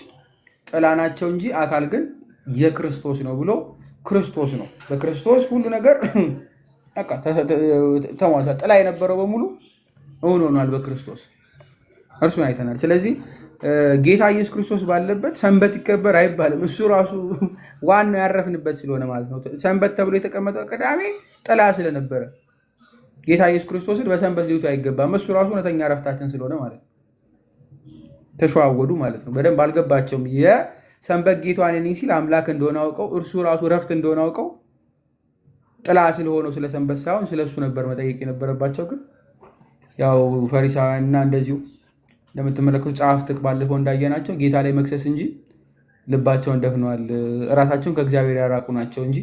ጥላ ናቸው እንጂ አካል ግን የክርስቶስ ነው ብሎ ክርስቶስ ነው። በክርስቶስ ሁሉ ነገር ተሟልቷል። ጥላ የነበረው በሙሉ እውን ሆኗል በክርስቶስ። እርሱን አይተናል። ስለዚህ ጌታ ኢየሱስ ክርስቶስ ባለበት ሰንበት ይከበር አይባልም። እሱ ራሱ ዋናው ያረፍንበት ስለሆነ ማለት ነው። ሰንበት ተብሎ የተቀመጠው ቅዳሜ ጥላ ስለነበረ ጌታ ኢየሱስ ክርስቶስን በሰንበት ሊውጡ አይገባም። እሱ ራሱ እውነተኛ ረፍታችን ስለሆነ ማለት ነው። ተሸዋወዱ ማለት ነው። በደንብ አልገባቸውም። የሰንበት ጌታን እኔ ሲል አምላክ እንደሆነ አውቀው እርሱ ራሱ ረፍት እንደሆነ አውቀው ጥላ ስለሆነው ስለ ሰንበት ሳይሆን ስለሱ ነበር መጠየቅ የነበረባቸው። ግን ያው ፈሪሳውያንና እንደዚሁ እንደምትመለከቱ ጸሐፍት ባለፈው እንዳየናቸው ጌታ ላይ መክሰስ እንጂ ልባቸውን ደፍነዋል። እራሳቸውን ከእግዚአብሔር ያራቁ ናቸው እንጂ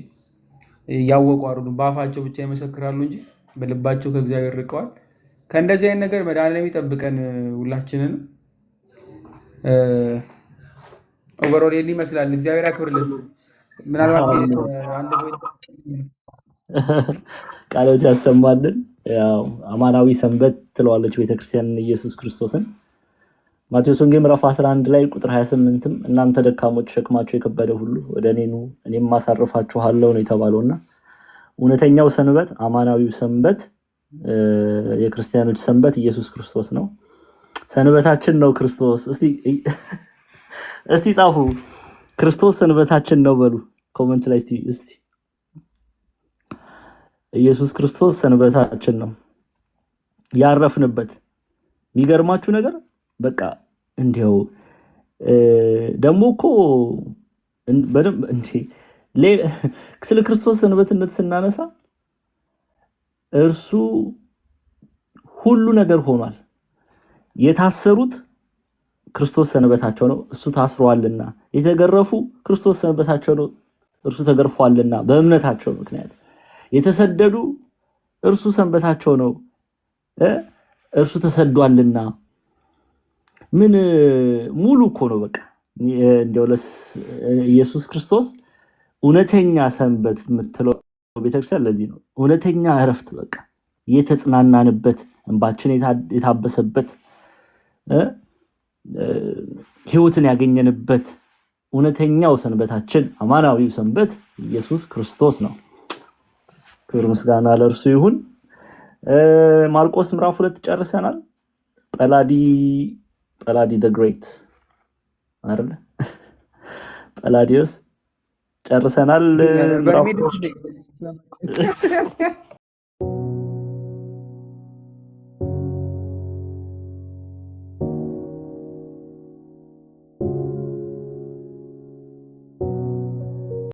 ያወቁ አይደሉም። በአፋቸው ብቻ ይመሰክራሉ እንጂ በልባቸው ከእግዚአብሔር ርቀዋል። ከእንደዚህ አይነት ነገር መድኃኒዓለም ይጠብቀን ሁላችንን። ኦቨሮል ይመስላል። እግዚአብሔር ያክብርልን። ምናልባት ቃሎት ያሰማልን። ያው አማናዊ ሰንበት ትለዋለች ቤተክርስቲያን ኢየሱስ ክርስቶስን። ማቴዎስ ወንጌል ምዕራፍ 11 ላይ ቁጥር 28ም እናንተ ደካሞች ሸክማችሁ የከበደ ሁሉ ወደ እኔ ኑ እኔም ማሳርፋችኋለሁ ነው የተባለውና እውነተኛው ሰንበት አማናዊው ሰንበት የክርስቲያኖች ሰንበት ኢየሱስ ክርስቶስ ነው። ሰንበታችን ነው ክርስቶስ። እስቲ ጻፉ ክርስቶስ ሰንበታችን ነው በሉ ኮሜንት ላይ እስቲ ኢየሱስ ክርስቶስ ሰንበታችን ነው ያረፍንበት። የሚገርማችሁ ነገር በቃ እንዲያው ደግሞ እኮ በደንብ ስለ ክርስቶስ ሰንበትነት ስናነሳ እርሱ ሁሉ ነገር ሆኗል። የታሰሩት ክርስቶስ ሰንበታቸው ነው፣ እሱ ታስሯልና። የተገረፉ ክርስቶስ ሰንበታቸው ነው፣ እርሱ ተገርፏልና በእምነታቸው ምክንያት። የተሰደዱ እርሱ ሰንበታቸው ነው፣ እርሱ ተሰዷልና። ምን ሙሉ እኮ ነው በቃ። እንደው ኢየሱስ ክርስቶስ እውነተኛ ሰንበት የምትለው ቤተክርስቲያን ለዚህ ነው። እውነተኛ እረፍት በቃ የተጽናናንበት እንባችን የታበሰበት ህይወትን ያገኘንበት እውነተኛው ሰንበታችን አማናዊው ሰንበት ኢየሱስ ክርስቶስ ነው። ክብር ምስጋና ለእርሱ ይሁን። ማርቆስ ምዕራፍ 2 ጨርሰናል። ጳላዲ the great አይደል? ጳላዲዮስ ጨርሰናል።